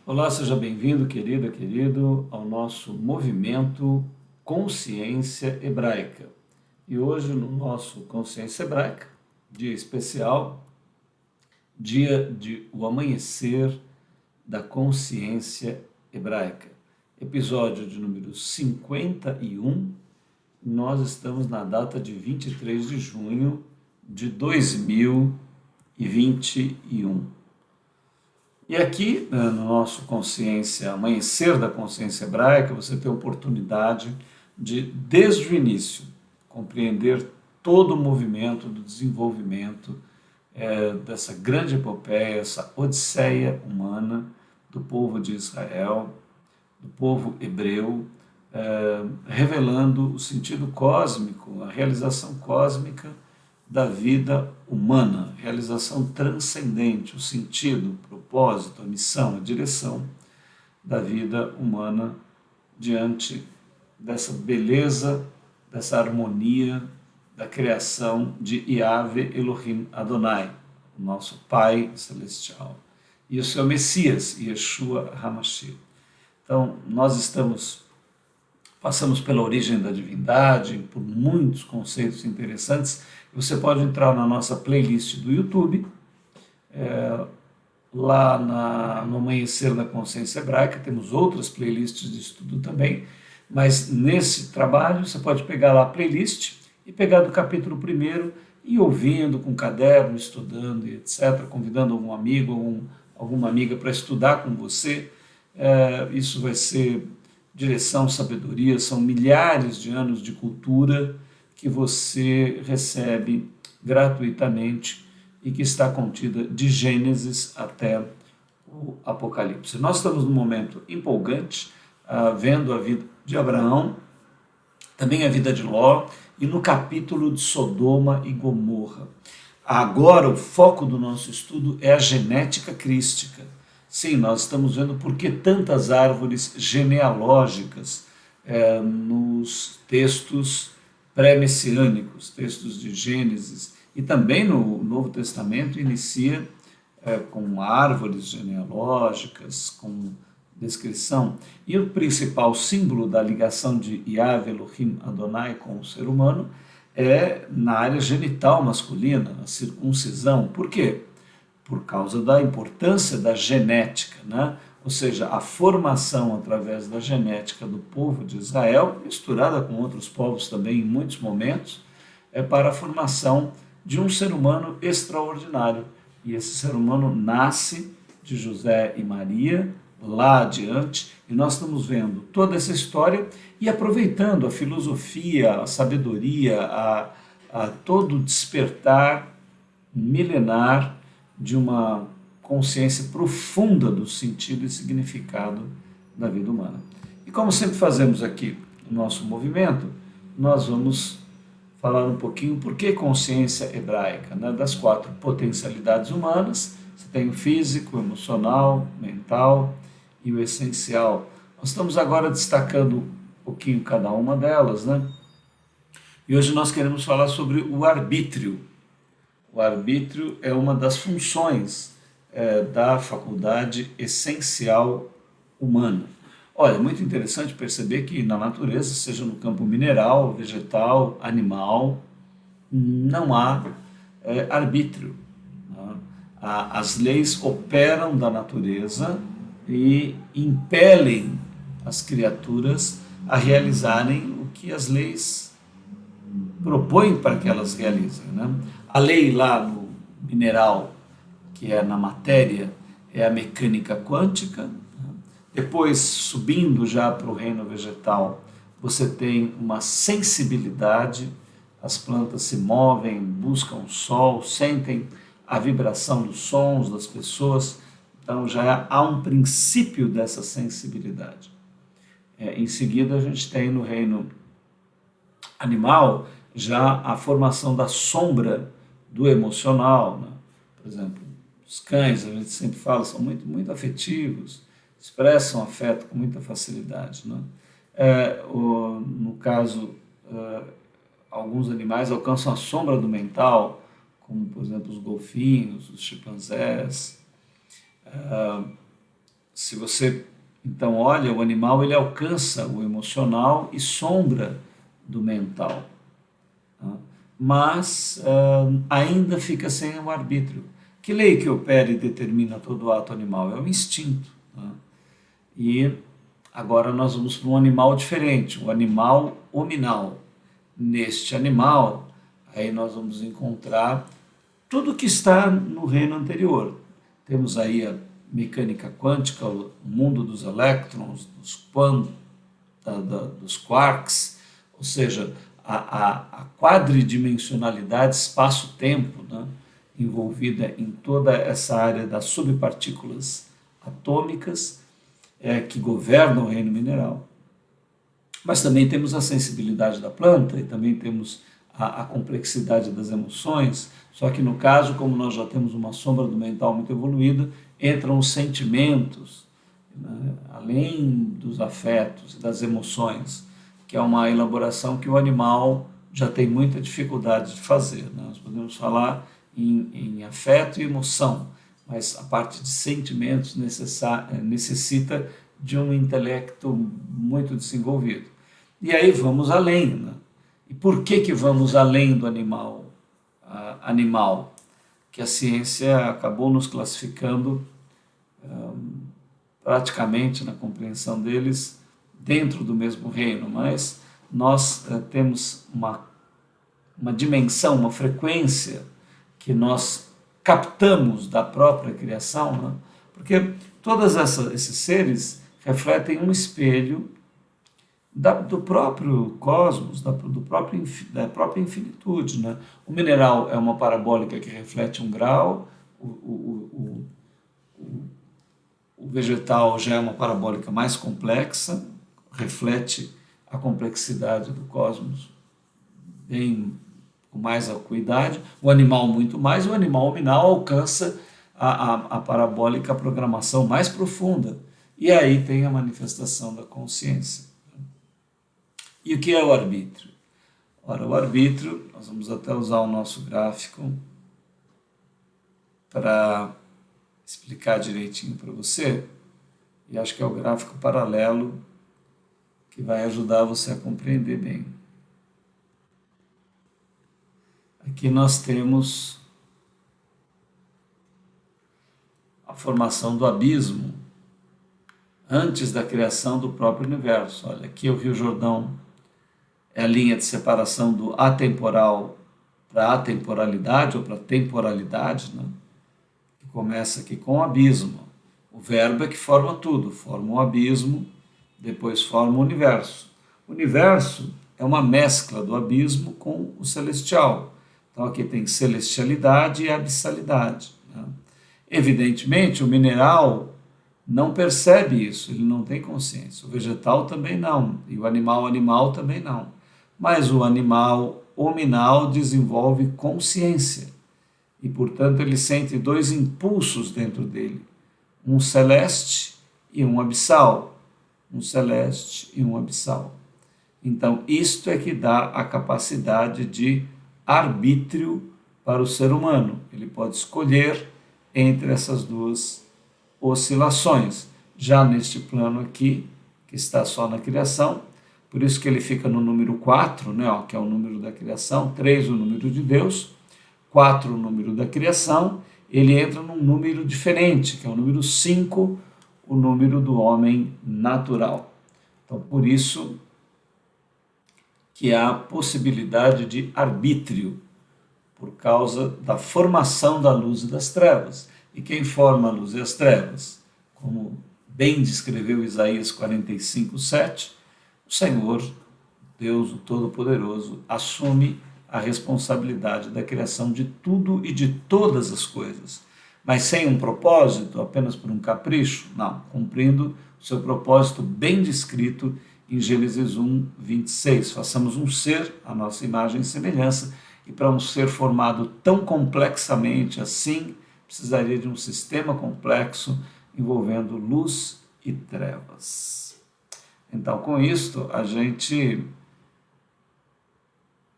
Olá, seja bem-vindo, querida, querido, ao nosso movimento Consciência Hebraica. E hoje, no nosso Consciência Hebraica, dia especial, dia de o amanhecer da consciência hebraica. Episódio de número 51, nós estamos na data de 23 de junho de 2021. E aqui, no nosso Consciência, Amanhecer da Consciência Hebraica, você tem a oportunidade de, desde o início, compreender todo o movimento do desenvolvimento dessa grande epopeia, essa odisseia humana do povo de Israel, do povo hebreu, revelando o sentido cósmico, a realização cósmica da vida humana, realização transcendente, o sentido, o propósito, a missão, a direção da vida humana diante dessa beleza, dessa harmonia da criação de Yahvé Elohim Adonai, o nosso Pai Celestial, e o seu Messias, Yeshua HaMashiach. Então, nós passamos pela origem da divindade, por muitos conceitos interessantes. Você pode entrar na nossa playlist do YouTube, lá no Amanhecer da Consciência Hebraica, temos outras playlists de estudo também, mas nesse trabalho você pode pegar lá a playlist e pegar do capítulo 1 e ir ouvindo com caderno, estudando, etc., convidando algum amigo, alguma amiga para estudar com você. Isso vai ser direção, sabedoria, são milhares de anos de cultura que você recebe gratuitamente e que está contida de Gênesis até o Apocalipse. Nós estamos num momento empolgante, vendo a vida de Abraão, também a vida de Ló, e no capítulo de Sodoma e Gomorra. Agora, o foco do nosso estudo é a genética crística. Sim, nós estamos vendo por que tantas árvores genealógicas nos textos pré-messiânicos, textos de Gênesis, e também no Novo Testamento inicia com árvores genealógicas, com descrição. E o principal símbolo da ligação de Yahvé Elohim Adonai com o ser humano é na área genital masculina, a circuncisão. Por quê? Por causa da importância da genética, né? Ou seja, a formação através da genética do povo de Israel, misturada com outros povos também em muitos momentos, é para a formação de um ser humano extraordinário. E esse ser humano nasce de José e Maria, lá adiante, e nós estamos vendo toda essa história e aproveitando a filosofia, a sabedoria, a todo o despertar milenar de uma consciência profunda do sentido e significado da vida humana. E como sempre fazemos aqui no nosso movimento, nós vamos falar um pouquinho por que consciência hebraica, né? Das 4 potencialidades humanas. Você tem o físico, o emocional, o mental e o essencial. Nós estamos agora destacando um pouquinho cada uma delas, né? E hoje nós queremos falar sobre o arbítrio. O arbítrio é uma das funções da faculdade essencial humana. Olha, é muito interessante perceber que na natureza, seja no campo mineral, vegetal, animal, não há arbítrio. Né? As leis operam da natureza e impelem as criaturas a realizarem o que as leis propõem para que elas realizem. Né? A lei lá no mineral, que é na matéria, é a mecânica quântica. Depois, subindo já para o reino vegetal, você tem uma sensibilidade, as plantas se movem, buscam o sol, sentem a vibração dos sons das pessoas, então já há um princípio dessa sensibilidade. Em seguida, a gente tem no reino animal já a formação da sombra do emocional, né? Por exemplo, os cães, a gente sempre fala, são muito, muito afetivos, expressam afeto com muita facilidade. Né? No caso, alguns animais alcançam a sombra do mental, como, por exemplo, os golfinhos, os chimpanzés. se você então olha, o animal ele alcança o emocional e sombra do mental, tá? Mas ainda fica sem o arbítrio. Que lei que opera e determina todo ato animal? É o instinto, tá? E agora nós vamos para um animal diferente, o animal hominal. Neste animal, aí nós vamos encontrar tudo que está no reino anterior. Temos aí a mecânica quântica, o mundo dos elétrons, dos quarks, ou seja, a quadridimensionalidade espaço-tempo, né, envolvida em toda essa área das subpartículas atômicas que governam o reino mineral. Mas também temos a sensibilidade da planta e também temos a complexidade das emoções, só que no caso, como nós já temos uma sombra do mental muito evoluída, entram os sentimentos, né, além dos afetos e das emoções, que é uma elaboração que o animal já tem muita dificuldade de fazer, né? Nós podemos falar em afeto e emoção, mas a parte de sentimentos necessita de um intelecto muito desenvolvido. E aí vamos além, né? E por que vamos além do animal? Que a ciência acabou nos classificando praticamente na compreensão deles dentro do mesmo reino, mas nós temos uma dimensão, uma frequência que nós captamos da própria criação, né? Porque todos esses seres refletem um espelho do próprio cosmos, da própria infinitude, né? O mineral é uma parabólica que reflete um grau, o vegetal já é uma parabólica mais complexa, reflete a complexidade do cosmos bem com mais acuidade, o animal muito mais, o animal hominal alcança a parabólica programação mais profunda, e aí tem a manifestação da consciência. E o que é o arbítrio? Ora, o arbítrio, nós vamos até usar o nosso gráfico para explicar direitinho para você, e acho que é o gráfico paralelo que vai ajudar você a compreender bem. Aqui nós temos a formação do abismo antes da criação do próprio universo. Olha, aqui o Rio Jordão é a linha de separação do atemporal para a atemporalidade ou para a temporalidade, né? Que começa aqui com o abismo. O verbo é que forma tudo, forma o abismo, depois forma o universo. O universo é uma mescla do abismo com o celestial. Então aqui tem celestialidade e abissalidade, né? Evidentemente, o mineral não percebe isso, ele não tem consciência. O vegetal também não, e o animal também não. Mas o animal hominal desenvolve consciência e, portanto, ele sente dois impulsos dentro dele, um celeste e um abissal. Um celeste e um abissal. Então, isto é que dá a capacidade de arbítrio para o ser humano. Ele pode escolher entre essas duas oscilações. Já neste plano aqui, que está só na criação, por isso que ele fica no número 4, né, ó, que é o número da criação, 3 o número de Deus, 4 o número da criação, ele entra num número diferente, que é o número 5, o número do homem natural. Então, por isso que há possibilidade de arbítrio, por causa da formação da luz e das trevas. E quem forma a luz e as trevas? Como bem descreveu Isaías 45:7, o Senhor, Deus o Todo-Poderoso, assume a responsabilidade da criação de tudo e de todas as coisas. Mas sem um propósito, apenas por um capricho? Não, cumprindo o seu propósito bem descrito em Gênesis 1:26. Façamos um ser, a nossa imagem e semelhança, e para um ser formado tão complexamente assim, precisaria de um sistema complexo envolvendo luz e trevas. Então, com isto, a gente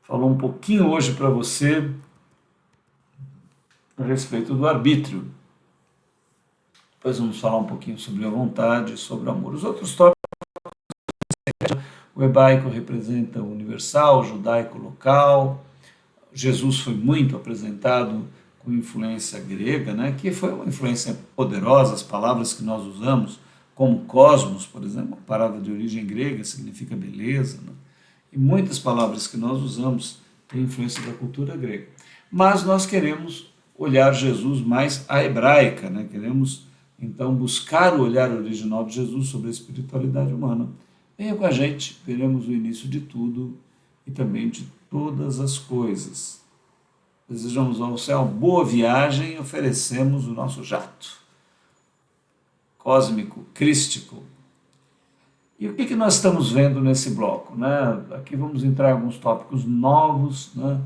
falou um pouquinho hoje para você a respeito do arbítrio. Depois vamos falar um pouquinho sobre a vontade e sobre o amor. Os outros tópicos, o hebraico representa o universal, o judaico local. Jesus foi muito apresentado com influência grega, né, que foi uma influência poderosa. As palavras que nós usamos, como cosmos, por exemplo, uma palavra de origem grega, significa beleza, né? E muitas palavras que nós usamos têm influência da cultura grega. Mas nós queremos olhar Jesus mais à hebraica, né? Queremos então buscar o olhar original de Jesus sobre a espiritualidade humana. Venha com a gente, veremos o início de tudo e também de todas as coisas. Desejamos ao céu boa viagem e oferecemos o nosso jato cósmico, crístico. E o que nós estamos vendo nesse bloco? Né? Aqui vamos entrar em alguns tópicos novos, né?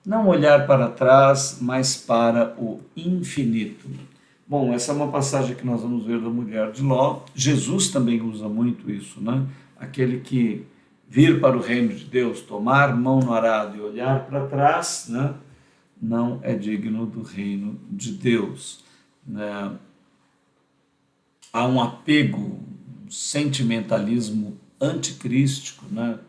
Não olhar para trás, mas para o infinito. Bom, essa é uma passagem que nós vamos ver da mulher de Ló. Jesus também usa muito isso, né? Aquele que vir para o reino de Deus, tomar mão no arado e olhar para trás, né? Não é digno do reino de Deus. Né? Há um apego, um sentimentalismo anticrístico, né?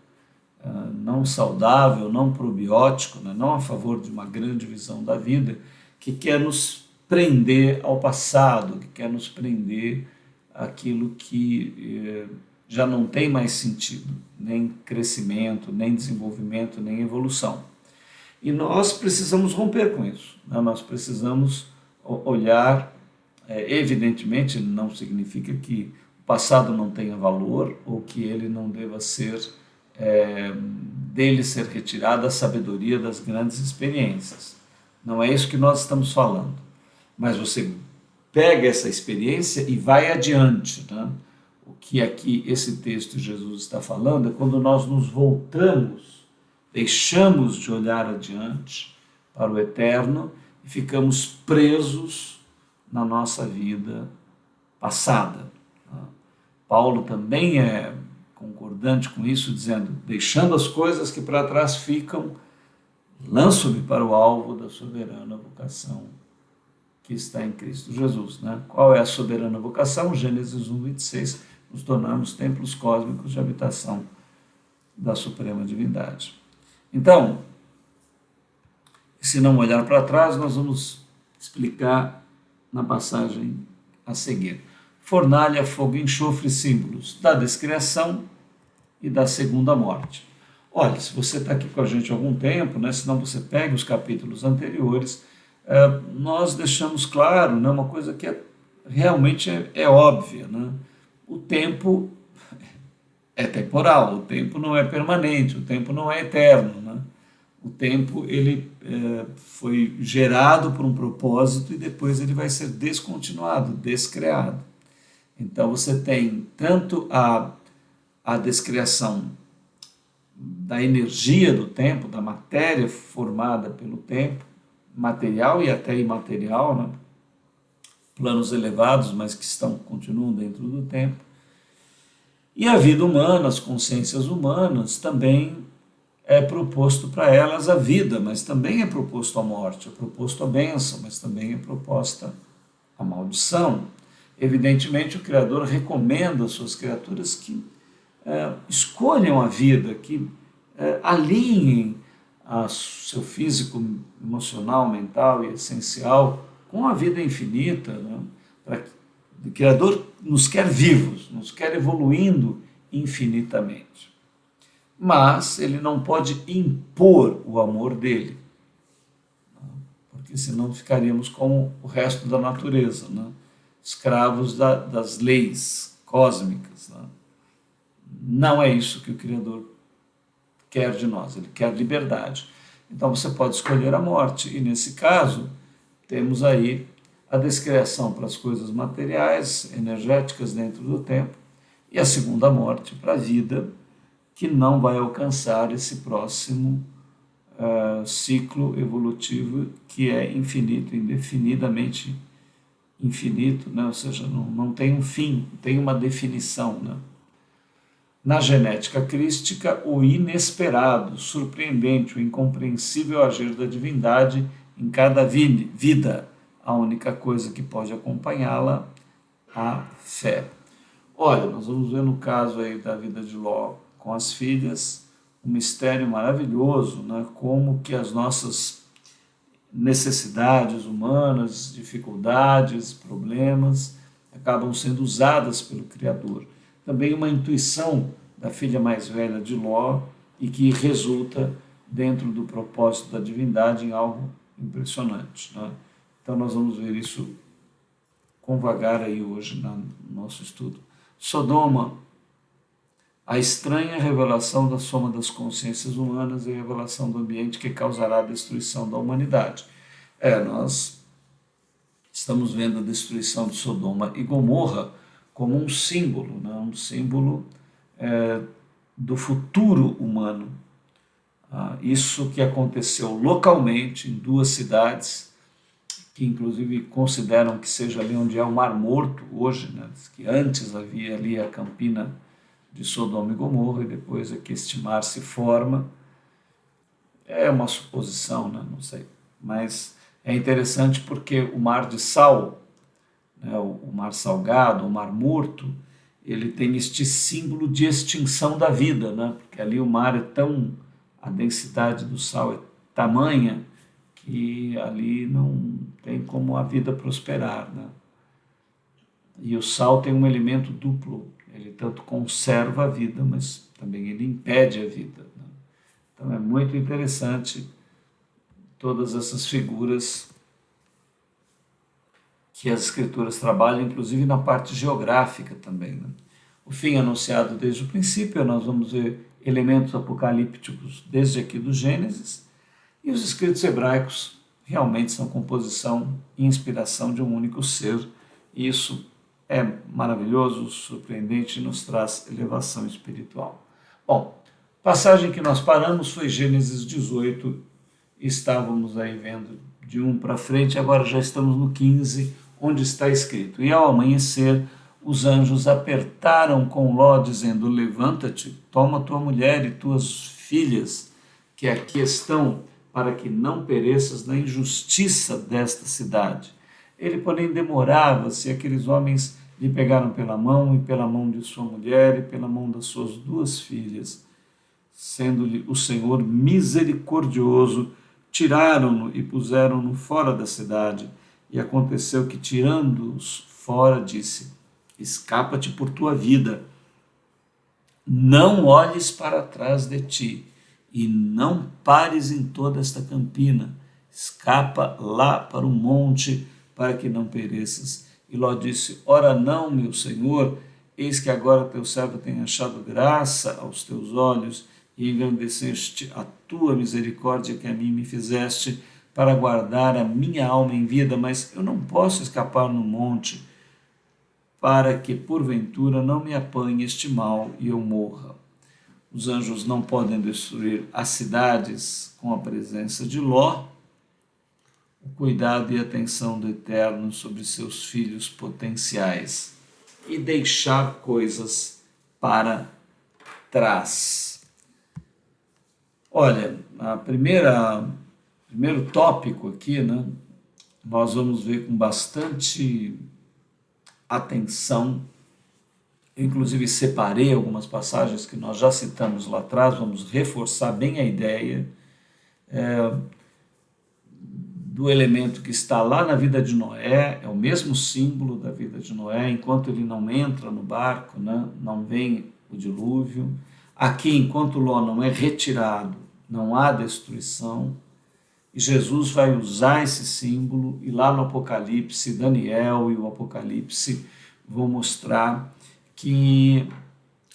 Não saudável, não probiótico, né? Não a favor de uma grande visão da vida, que quer nos prender ao passado, que quer nos prender àquilo que já não tem mais sentido, nem crescimento, nem desenvolvimento, nem evolução. E nós precisamos romper com isso, né? Nós precisamos olhar, evidentemente não significa que o passado não tenha valor ou que ele não deva ser, dele ser retirada a sabedoria das grandes experiências. Não é isso que nós estamos falando. Mas você pega essa experiência e vai adiante, né? O que aqui esse texto de Jesus está falando é quando nós nos voltamos, deixamos de olhar adiante para o eterno e ficamos presos na nossa vida passada. Paulo também é concordante com isso, dizendo, deixando as coisas que para trás ficam, lanço-me para o alvo da soberana vocação que está em Cristo Jesus. Né? Qual é a soberana vocação? Gênesis 1, 26, nos tornarmos templos cósmicos de habitação da suprema divindade. Então, se não olhar para trás, nós vamos explicar na passagem a seguir. Fornalha, fogo, enxofre, símbolos da descriação e da segunda morte. Olha, se você está aqui com a gente há algum tempo, né, senão você pega os capítulos anteriores, nós deixamos claro, né, uma coisa que realmente é óbvia. Né? O tempo é temporal, o tempo não é permanente, o tempo não é eterno. Né? O tempo ele foi gerado por um propósito e depois ele vai ser descontinuado, descreado. Então você tem tanto a descriação da energia do tempo, da matéria formada pelo tempo, material e até imaterial, né? Planos elevados, mas que continuam dentro do tempo. E a vida humana, as consciências humanas, também é proposto para elas a vida, mas também é proposto a morte, é proposto a bênção, mas também é proposta a maldição. Evidentemente, o Criador recomenda às suas criaturas que escolham a vida, que alinhem a seu físico, emocional, mental e essencial com a vida infinita. Né? O Criador nos quer vivos, nos quer evoluindo infinitamente. Mas ele não pode impor o amor dele, porque senão ficaríamos como o resto da natureza, né? Escravos das leis cósmicas. Né? Não é isso que o Criador quer de nós, ele quer liberdade. Então você pode escolher a morte, e nesse caso temos aí a descriação para as coisas materiais, energéticas dentro do tempo, e a segunda morte para a vida, que não vai alcançar esse próximo ciclo evolutivo que é infinito, indefinidamente infinito, né? Ou seja, não tem um fim, tem uma definição. Né? Na genética crística, o inesperado, surpreendente, o incompreensível agir da divindade em cada vida. A única coisa que pode acompanhá-la a fé. Olha, nós vamos ver no caso aí da vida de Ló com as filhas, um mistério maravilhoso, né? Como que as nossas necessidades humanas, dificuldades, problemas, acabam sendo usadas pelo Criador. Também uma intuição da filha mais velha de Ló e que resulta dentro do propósito da divindade em algo impressionante, né? Então nós vamos ver isso com vagar aí hoje no nosso estudo. Sodoma, a estranha revelação da soma das consciências humanas e a revelação do ambiente que causará a destruição da humanidade. Nós estamos vendo a destruição de Sodoma e Gomorra como um símbolo, né? Um símbolo do futuro humano. Isso que aconteceu localmente em duas cidades, que inclusive consideram que seja ali onde é o Mar Morto hoje, né? Que antes havia ali a campina de Sodoma e Gomorra e depois é que este mar se forma. É uma suposição, né? Não sei, mas é interessante porque o mar de sal, né? O mar salgado, o mar morto, ele tem este símbolo de extinção da vida, né? Porque ali o mar é tão, a densidade do sal é tamanha que ali não tem como a vida prosperar, né? E o sal tem um elemento duplo, ele tanto conserva a vida, mas também ele impede a vida, né? Então é muito interessante todas essas figuras que as escrituras trabalham, inclusive na parte geográfica também, né? O fim anunciado desde o princípio, nós vamos ver elementos apocalípticos desde aqui do Gênesis, e os escritos hebraicos realmente são composição e inspiração de um único ser, e isso é maravilhoso, surpreendente e nos traz elevação espiritual. Bom, passagem que nós paramos foi Gênesis 18, estávamos aí vendo de 1 para frente, agora já estamos no 15, onde está escrito: E ao amanhecer, os anjos apertaram com Ló, dizendo: Levanta-te, toma tua mulher e tuas filhas, que aqui estão, para que não pereças na injustiça desta cidade. Ele, porém, demorava-se, aqueles homens lhe pegaram pela mão, e pela mão de sua mulher, e pela mão das suas duas filhas. Sendo-lhe o Senhor misericordioso, tiraram-no e puseram-no fora da cidade. E aconteceu que, tirando-os fora, disse: Escapa-te por tua vida, não olhes para trás de ti, e não pares em toda esta campina. Escapa lá para o monte, para que não pereças. E Ló disse: Ora não, meu senhor, eis que agora teu servo tem achado graça aos teus olhos, e engrandeceste a tua misericórdia que a mim me fizeste, para guardar a minha alma em vida, mas eu não posso escapar no monte, para que porventura não me apanhe este mal e eu morra. Os anjos não podem destruir as cidades com a presença de Ló. O cuidado e atenção do Eterno sobre seus filhos potenciais e deixar coisas para trás. Olha, primeiro tópico aqui, né, nós vamos ver com bastante atenção. Eu, inclusive, separei algumas passagens que nós já citamos lá atrás, vamos reforçar bem a ideia do elemento que está lá na vida de Noé, é o mesmo símbolo da vida de Noé, enquanto ele não entra no barco, né, não vem o dilúvio. Aqui, enquanto Ló não é retirado, não há destruição, e Jesus vai usar esse símbolo, e lá no Apocalipse, Daniel e o Apocalipse vão mostrar que,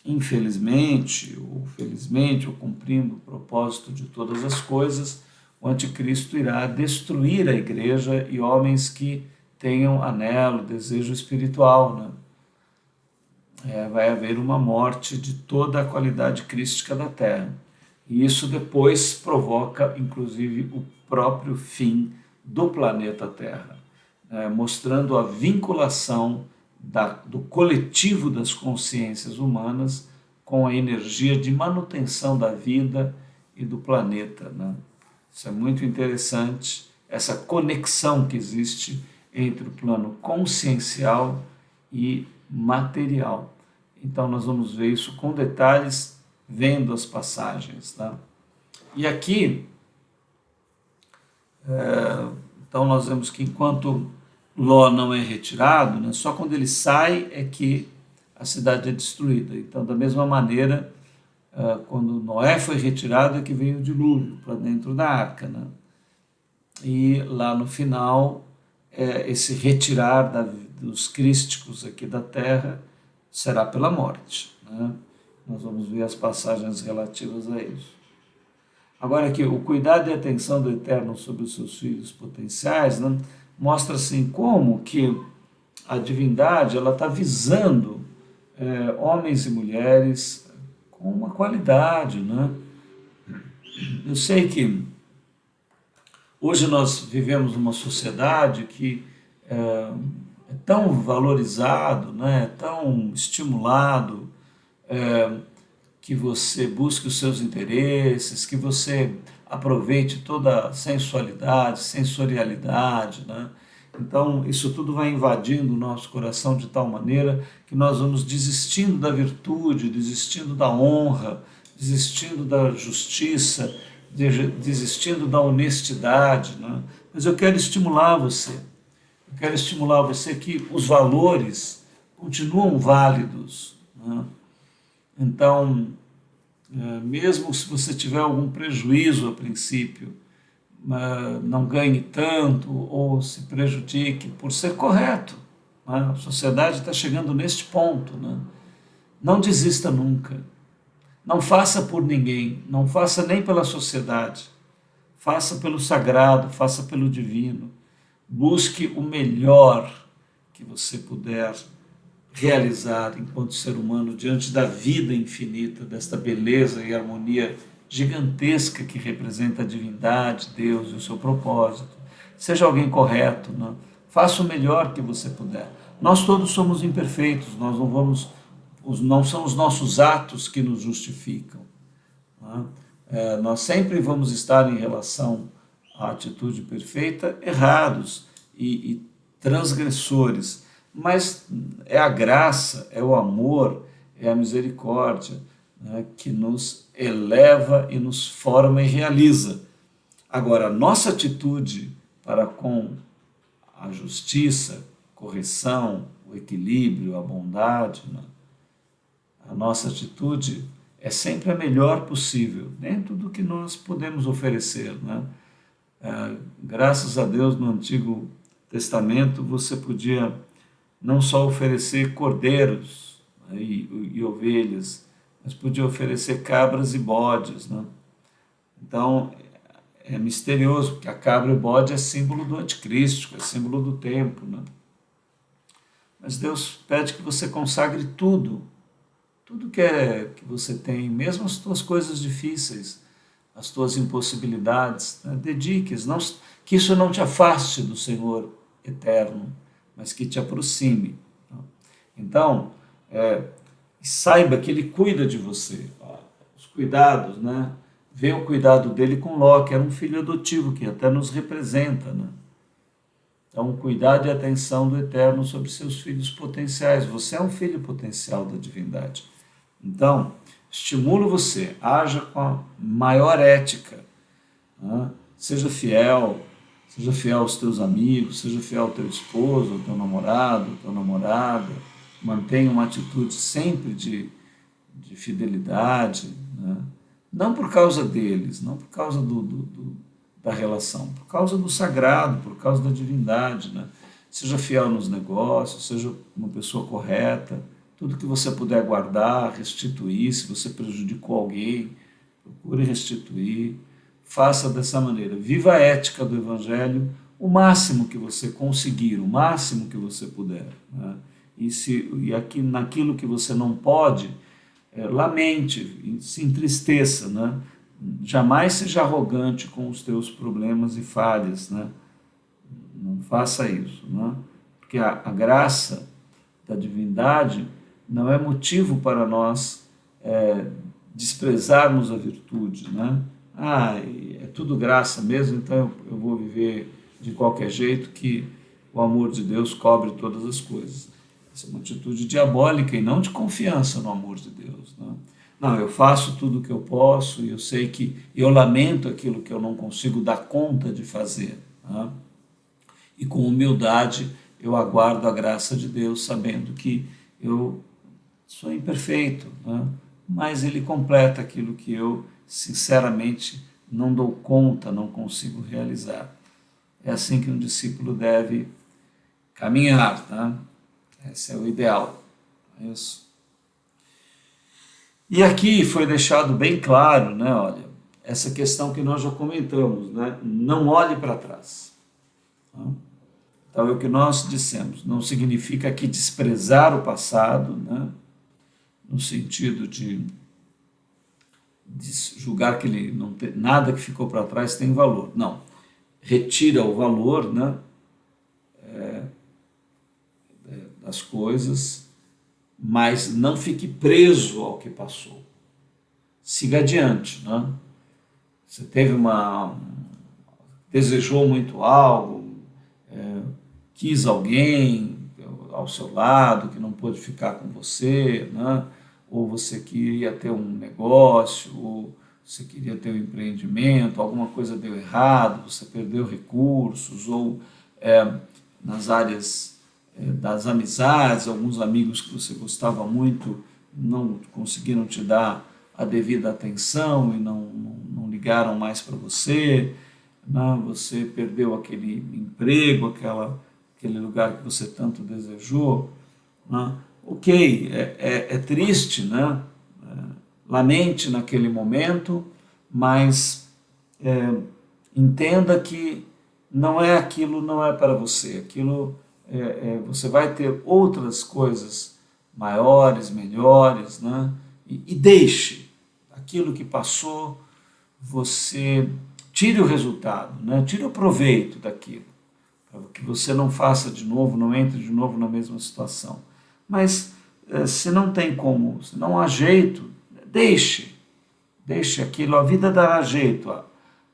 infelizmente, ou felizmente, ou cumprindo o propósito de todas as coisas, o anticristo irá destruir a igreja e homens que tenham anelo, desejo espiritual, né? Vai haver uma morte de toda a qualidade crística da terra. E isso depois provoca, inclusive, o próprio fim do planeta Terra, mostrando a vinculação do coletivo das consciências humanas com a energia de manutenção da vida e do planeta, né? Isso é muito interessante, essa conexão que existe entre o plano consciencial e material. Então nós vamos ver isso com detalhes, vendo as passagens. Tá? E aqui, então nós vemos que enquanto Ló não é retirado, né, só quando ele sai é que a cidade é destruída. Então, da mesma maneira, quando Noé foi retirado é que veio o dilúvio para dentro da arca. Né? E lá no final, esse retirar dos crísticos aqui da terra será pela morte. Né? Nós vamos ver as passagens relativas a isso. Agora aqui, o cuidado e atenção do Eterno sobre os seus filhos potenciais, né, mostra assim como que a divindade ela está visando homens e mulheres com uma qualidade. Né? Eu sei que hoje nós vivemos numa sociedade que é tão valorizado, né, tão estimulado, que você busque os seus interesses, que você aproveite toda a sensualidade, sensorialidade, né? Então, isso tudo vai invadindo o nosso coração de tal maneira que nós vamos desistindo da virtude, desistindo da honra, desistindo da justiça, desistindo da honestidade. Né? Mas eu quero estimular você. Eu quero estimular você que os valores continuam válidos. Né? Então, mesmo se você tiver algum prejuízo a princípio, não ganhe tanto ou se prejudique por ser correto. Né? A sociedade está chegando neste ponto. Né? Não desista nunca. Não faça por ninguém, não faça nem pela sociedade. Faça pelo sagrado, faça pelo divino. Busque o melhor que você puder realizar enquanto ser humano diante da vida infinita, desta beleza e harmonia gigantesca que representa a divindade, Deus e o seu propósito. Seja alguém correto, né? Faça o melhor que você puder. Nós todos somos imperfeitos, não são os nossos atos que nos justificam. Né? Nós sempre vamos estar em relação à atitude perfeita errados e transgressores, mas é a graça, é o amor, é a misericórdia, né, que nos eleva e nos forma e realiza. Agora, a nossa atitude para com a justiça, correção, o equilíbrio, a bondade, né, a nossa atitude é sempre a melhor possível, dentro do que nós podemos oferecer. Né? Graças a Deus, no Antigo Testamento, você podia não só oferecer cordeiros, né, e ovelhas, mas podia oferecer cabras e bodes. Né? Então, é misterioso, porque a cabra e o bode é símbolo do anticristo, é símbolo do tempo. Né? Mas Deus pede que você consagre tudo que você tem, mesmo as tuas coisas difíceis, as tuas impossibilidades, né? Dediques, que isso não te afaste do Senhor eterno, mas que te aproxime. Então, saiba que Ele cuida de você. Os cuidados, né? Vê o cuidado dele com Ló, que era um filho adotivo, que até nos representa. Né? Então, cuidado e atenção do Eterno sobre seus filhos potenciais. Você é um filho potencial da divindade. Então, estimulo você, haja com a maior ética. Né? Seja fiel aos teus amigos, seja fiel ao teu esposo, ao teu namorado, à tua namorada. Mantenha uma atitude sempre de fidelidade. Né? Não por causa deles, não por causa da relação, por causa do sagrado, por causa da divindade. Né? Seja fiel nos negócios, seja uma pessoa correta. Tudo que você puder guardar, restituir. Se você prejudicou alguém, procure restituir. Faça dessa maneira. Viva a ética do Evangelho o máximo que você conseguir, o máximo que você puder. Né? E aqui, naquilo que você não pode, lamente, se entristeça. Né? Jamais seja arrogante com os teus problemas e falhas. Né? Não faça isso. Né? Porque a graça da divindade não é motivo para nós desprezarmos a virtude. Né? É tudo graça mesmo, então eu vou viver de qualquer jeito, que o amor de Deus cobre todas as coisas. Essa é uma atitude diabólica e não de confiança no amor de Deus. Né? Não, eu faço tudo o que eu posso e eu sei que eu lamento aquilo que eu não consigo dar conta de fazer. Né? E com humildade eu aguardo a graça de Deus, sabendo que eu sou imperfeito, né? Mas Ele completa aquilo que eu, sinceramente, não dou conta, não consigo realizar. É assim que um discípulo deve caminhar, né? Esse é o ideal. É isso. E aqui foi deixado bem claro, né? Olha, essa questão que nós já comentamos, né? Não olhe para trás. Tá? Então, é o que nós dissemos. Não significa que desprezar o passado, né? No sentido de julgar que ele não tem, nada que ficou para trás tem valor. Não. Retira o valor, né? Das coisas, mas não fique preso ao que passou. Siga adiante, né? Você teve desejou muito algo, quis alguém ao seu lado que não pôde ficar com você, né? Ou você queria ter um negócio, ou você queria ter um empreendimento, alguma coisa deu errado, você perdeu recursos, ou nas áreas das amizades, alguns amigos que você gostava muito não conseguiram te dar a devida atenção e não ligaram mais para você, né? Você perdeu aquele emprego, aquele lugar que você tanto desejou. Né? Ok, é triste, né? Lamente naquele momento, mas entenda que não é aquilo, não é para você. Aquilo você vai ter outras coisas maiores, melhores, né? E deixe aquilo que passou, você tire o resultado, né? Tire o proveito daquilo, para que você não faça de novo, não entre de novo na mesma situação. Mas se não tem como, se não há jeito, deixe aquilo, a vida dará jeito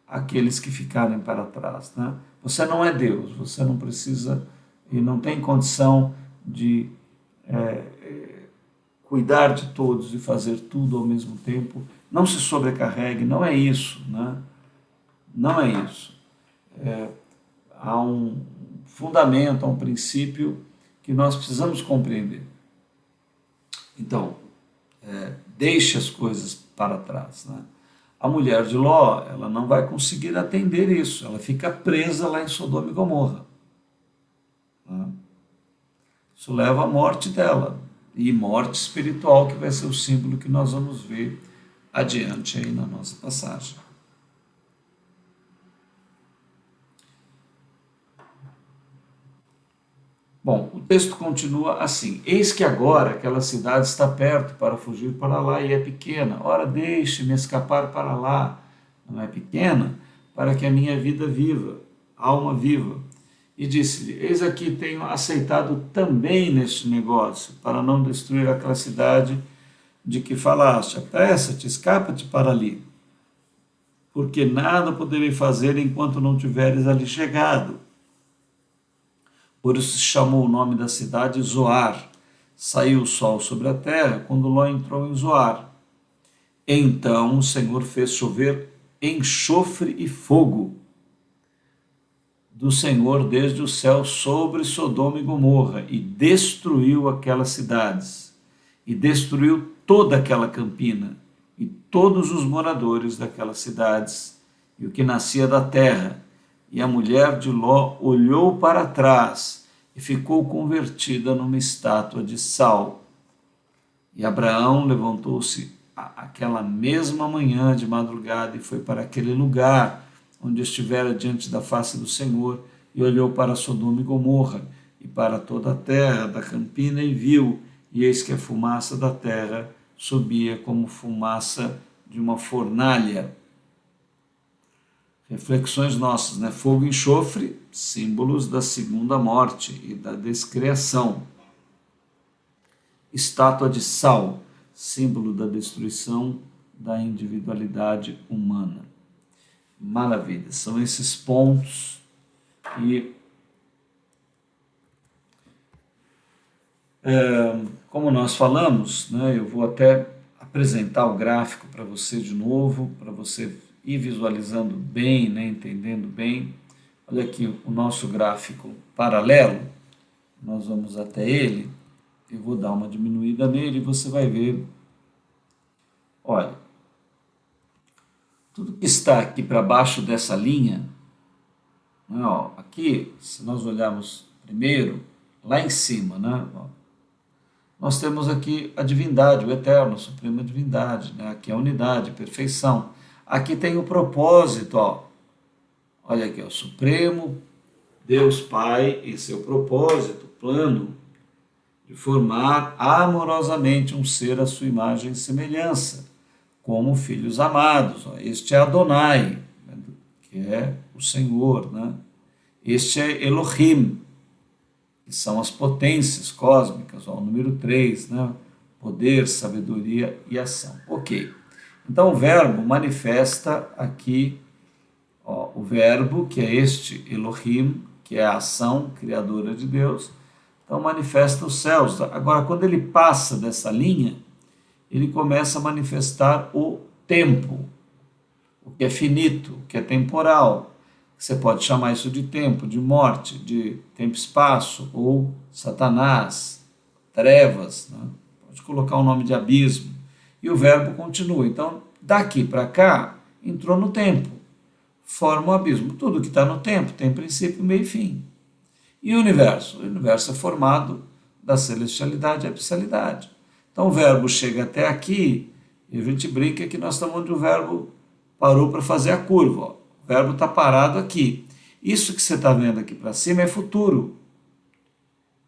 àqueles que ficarem para trás. Né? Você não é Deus, você não precisa e não tem condição de cuidar de todos e fazer tudo ao mesmo tempo. Não se sobrecarregue, não é isso, né? Não é isso. Há um fundamento, há um princípio que nós precisamos compreender. Então, deixe as coisas para trás. Né? A mulher de Ló, ela não vai conseguir atender isso, ela fica presa lá em Sodoma e Gomorra. Né? Isso leva à morte dela, e morte espiritual, que vai ser o símbolo que nós vamos ver adiante aí na nossa passagem. Bom, o texto continua assim: eis que agora aquela cidade está perto para fugir para lá e é pequena. Ora, deixe-me escapar para lá. Não é pequena, para que a minha vida viva, alma viva. E disse-lhe: eis aqui tenho aceitado também neste negócio, para não destruir aquela cidade de que falaste. Apressa-te, escapa-te para ali, porque nada poderei fazer enquanto não tiveres ali chegado. Por isso se chamou o nome da cidade Zoar. Saiu o sol sobre a terra quando Ló entrou em Zoar. Então o Senhor fez chover enxofre e fogo do Senhor desde o céu sobre Sodoma e Gomorra e destruiu aquelas cidades e destruiu toda aquela campina e todos os moradores daquelas cidades e o que nascia da terra. E a mulher de Ló olhou para trás e ficou convertida numa estátua de sal. E Abraão levantou-se aquela mesma manhã de madrugada e foi para aquele lugar onde estivera diante da face do Senhor e olhou para Sodoma e Gomorra e para toda a terra da campina e viu, e eis que a fumaça da terra subia como fumaça de uma fornalha. Reflexões nossas, né? Fogo e enxofre, símbolos da segunda morte e da descriação. Estátua de sal, símbolo da destruição da individualidade humana. Maravilha, são esses pontos e Como nós falamos, né, eu vou até apresentar o gráfico para você de novo, para você ir visualizando bem, né, entendendo bem. Olha aqui o nosso gráfico paralelo, nós vamos até ele, eu vou dar uma diminuída nele e você vai ver, olha, tudo que está aqui para baixo dessa linha, né, ó, aqui, se nós olharmos primeiro, lá em cima, né, ó, nós temos aqui a divindade, o eterno, a suprema divindade, né, aqui a unidade, a perfeição. Aqui tem o propósito, ó, olha aqui, ó, o Supremo Deus Pai, esse é o propósito, o plano de formar amorosamente um ser à sua imagem e semelhança, como filhos amados. Ó. Este é Adonai, que é o Senhor, né? Este é Elohim, que são as potências cósmicas, ó, o número 3, né? Poder, sabedoria e ação. Ok. Então o verbo manifesta aqui, ó, o verbo, que é este Elohim, que é a ação criadora de Deus, então manifesta os céus. Agora, quando ele passa dessa linha, ele começa a manifestar o tempo, o que é finito, o que é temporal. Você pode chamar isso de tempo, de morte, de tempo-espaço, ou Satanás, trevas, né? Pode colocar o nome de abismo. E o verbo continua. Então, daqui para cá, entrou no tempo, forma o abismo. Tudo que está no tempo tem princípio, meio e fim. E o universo? O universo é formado da celestialidade e abissalidade. Então o verbo chega até aqui e a gente brinca que nós estamos onde o verbo parou para fazer a curva. Ó. O verbo está parado aqui. Isso que você está vendo aqui para cima é futuro.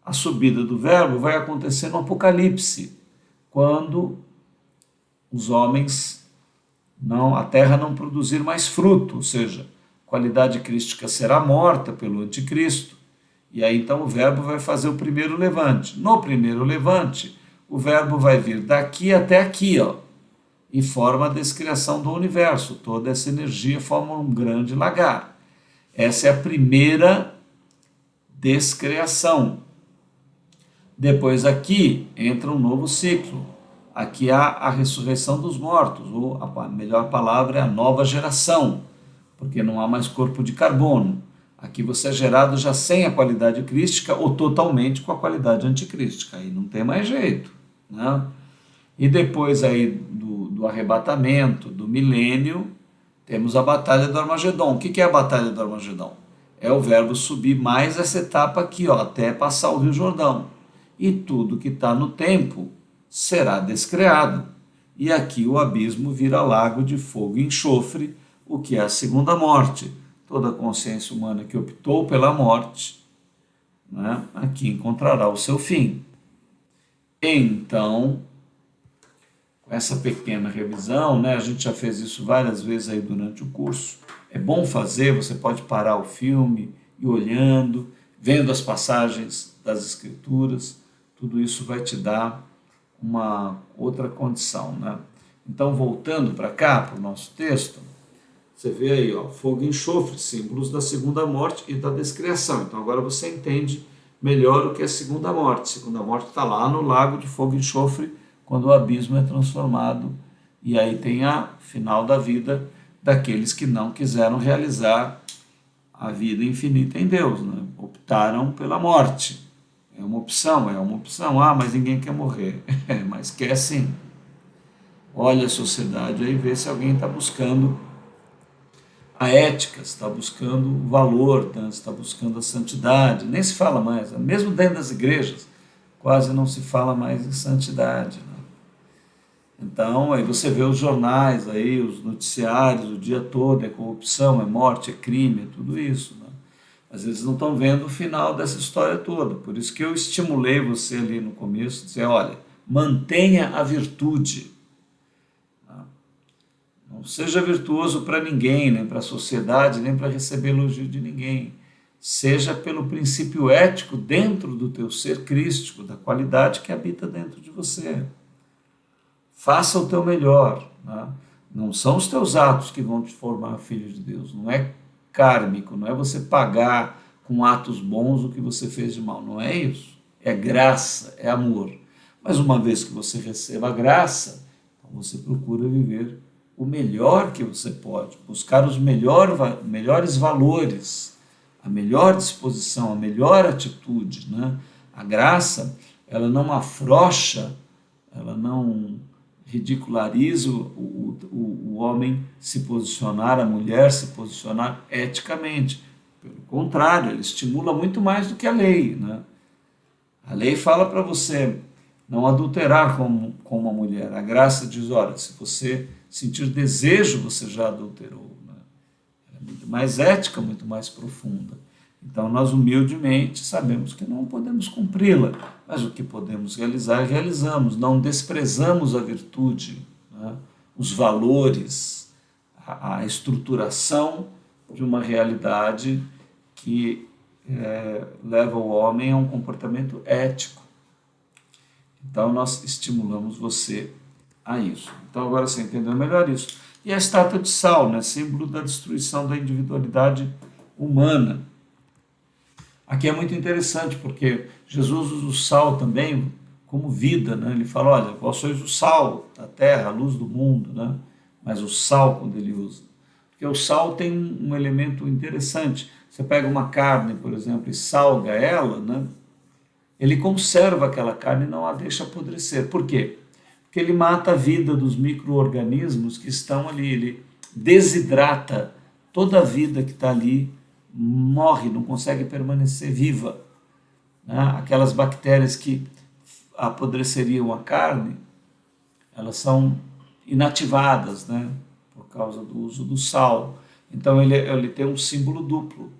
A subida do verbo vai acontecer no Apocalipse, quando os homens, a terra não produzir mais fruto, ou seja, a qualidade crística será morta pelo anticristo. E aí então o verbo vai fazer o primeiro levante. No primeiro levante, o verbo vai vir daqui até aqui, ó, e forma a descriação do universo. Toda essa energia forma um grande lagar. Essa é a primeira descriação. Depois aqui entra um novo ciclo. Aqui há a ressurreição dos mortos, ou a melhor palavra é a nova geração, porque não há mais corpo de carbono. Aqui você é gerado já sem a qualidade crística ou totalmente com a qualidade anticrística. Aí não tem mais jeito. Né? E depois aí do arrebatamento, do milênio, temos a Batalha do Armagedon. O que é a Batalha do Armagedon? É o verbo subir mais essa etapa aqui, ó, até passar o Rio Jordão. E tudo que está no tempo será descreado. E aqui o abismo vira lago de fogo e enxofre, o que é a segunda morte. Toda a consciência humana que optou pela morte, né, aqui encontrará o seu fim. Então, com essa pequena revisão, né, a gente já fez isso várias vezes aí durante o curso, é bom fazer, você pode parar o filme, ir olhando, vendo as passagens das escrituras, tudo isso vai te dar uma outra condição. Né? Então, voltando para cá, para o nosso texto, você vê aí, ó, fogo e enxofre, símbolos da segunda morte e da descriação. Então agora você entende melhor o que é a segunda morte. A segunda morte está lá no lago de fogo e enxofre, quando o abismo é transformado. E aí tem a final da vida daqueles que não quiseram realizar a vida infinita em Deus, né? Optaram pela morte. É uma opção, é uma opção. Ah, mas ninguém quer morrer. Mas quer sim. Olha a sociedade aí, vê se alguém está buscando a ética, está buscando o valor, tá? Está buscando a santidade. Nem se fala mais, mesmo dentro das igrejas, quase não se fala mais em santidade. Né? Então, aí você vê os jornais, aí, os noticiários, o dia todo, é corrupção, é morte, é crime, é tudo isso. Né? Mas eles não estão vendo o final dessa história toda. Por isso que eu estimulei você ali no começo, dizer, olha, mantenha a virtude. Não seja virtuoso para ninguém, nem para a sociedade, nem para receber elogio de ninguém. Seja pelo princípio ético dentro do teu ser crístico, da qualidade que habita dentro de você. Faça o teu melhor. Né? Não são os teus atos que vão te formar filho de Deus. Não é kármico, não é você pagar com atos bons o que você fez de mal. Não é isso. é graça, é amor. Mas uma vez que você receba a graça, então você procura viver o melhor que você pode, buscar os melhores valores, a melhor disposição, a melhor atitude, né? A graça, ela não afrouxa, ela não ridiculariza o homem se posicionar, a mulher se posicionar eticamente. Pelo contrário, ele estimula muito mais do que a lei, né? A lei fala para você não adulterar com uma mulher. A graça diz, olha, se você sentir desejo, você já adulterou. Né? É muito mais ética, muito mais profunda. Então, nós humildemente sabemos que não podemos cumpri-la, mas o que podemos realizar, realizamos. Não desprezamos a virtude, né? Os valores, a estruturação de uma realidade que leva o homem a um comportamento ético. Então, nós estimulamos você a isso. Então, agora você entendeu melhor isso. E a estátua de sal, né? Símbolo da destruição da individualidade humana. Aqui é muito interessante, porque Jesus usa o sal também como vida, né? Ele fala, olha, vós sois o sal da terra, a luz do mundo, né? Mas o sal, quando ele usa. Porque o sal tem um elemento interessante. Você pega uma carne, por exemplo, e salga ela, né? Ele conserva aquela carne e não a deixa apodrecer. Por quê? Porque ele mata a vida dos micro-organismos que estão ali, ele desidrata toda a vida que está ali, morre, não consegue permanecer viva. Né? Aquelas bactérias que apodreceriam a carne, elas são inativadas, né? Por causa do uso do sal. Então ele tem um símbolo duplo,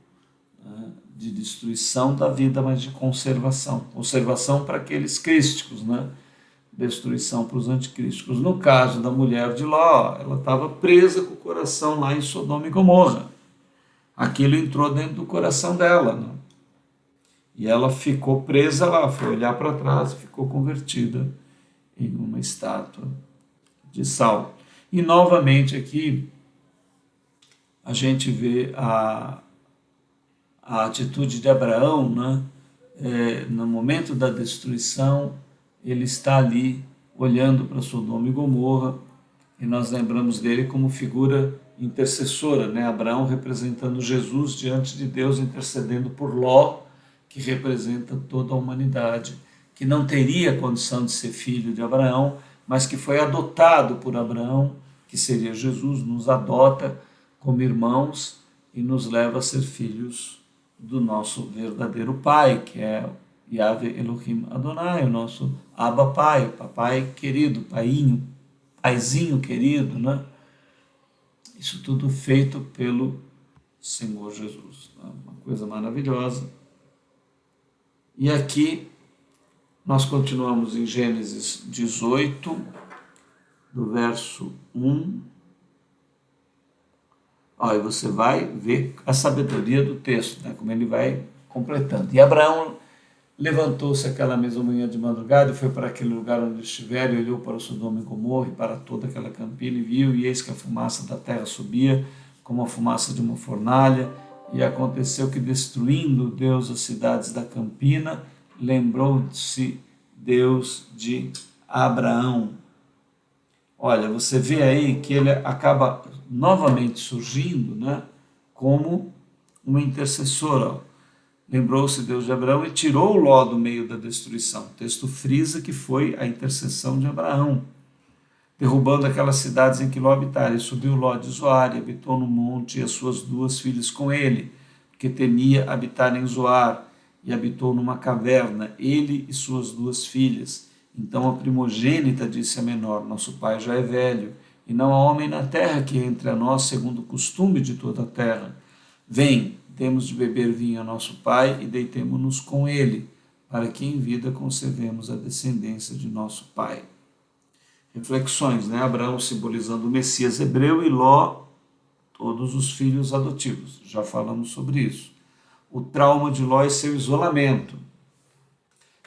né? De destruição da vida, mas de conservação. Conservação para aqueles crísticos, né? Destruição para os anticrísticos. No caso da mulher de Ló, ela estava presa com o coração lá em Sodoma e Gomorra. Aquilo entrou dentro do coração dela, né? E ela ficou presa lá, foi olhar para trás e ficou convertida em uma estátua de sal. E novamente aqui a gente vê a atitude de Abraão, né? No momento da destruição, ele está ali olhando para Sodoma e Gomorra, e nós lembramos dele como figura intercessora, né? Abraão representando Jesus diante de Deus, intercedendo por Ló, que representa toda a humanidade, que não teria condição de ser filho de Abraão, mas que foi adotado por Abraão, que seria Jesus, nos adota como irmãos e nos leva a ser filhos do nosso verdadeiro Pai, que é Yahvé Elohim Adonai, o nosso Abba Pai, papai querido, paizinho querido, né? Isso tudo feito pelo Senhor Jesus, né? Uma coisa maravilhosa. E aqui nós continuamos em Gênesis 18, do verso 1. E você vai ver a sabedoria do texto, né? Como ele vai completando. E Abraão levantou-se aquela mesma manhã de madrugada e foi para aquele lugar onde estiver, e olhou para o Sodoma e Gomorra e para toda aquela campina, e viu, e eis que a fumaça da terra subia como a fumaça de uma fornalha. E aconteceu que, destruindo Deus as cidades da campina, lembrou-se Deus de Abraão. Olha, você vê aí que ele acaba novamente surgindo, né, como uma intercessora. Lembrou-se Deus de Abraão e tirou Ló do meio da destruição. O texto frisa que foi a intercessão de Abraão, derrubando aquelas cidades em que Ló habitara. E subiu Ló de Zoar e habitou no monte, e as suas 2 filhas com ele, porque temia habitar em Zoar, e habitou numa caverna, ele e suas 2 filhas. Então a primogênita disse a menor, nosso pai já é velho, e não há homem na terra que entre a nós segundo o costume de toda a terra. Vem, temos de beber vinho a nosso pai e deitemo-nos com ele, para que em vida concebemos a descendência de nosso pai. Reflexões, né? Abraão simbolizando o Messias hebreu e Ló, todos os filhos adotivos. Já falamos sobre isso. O trauma de Ló e seu isolamento.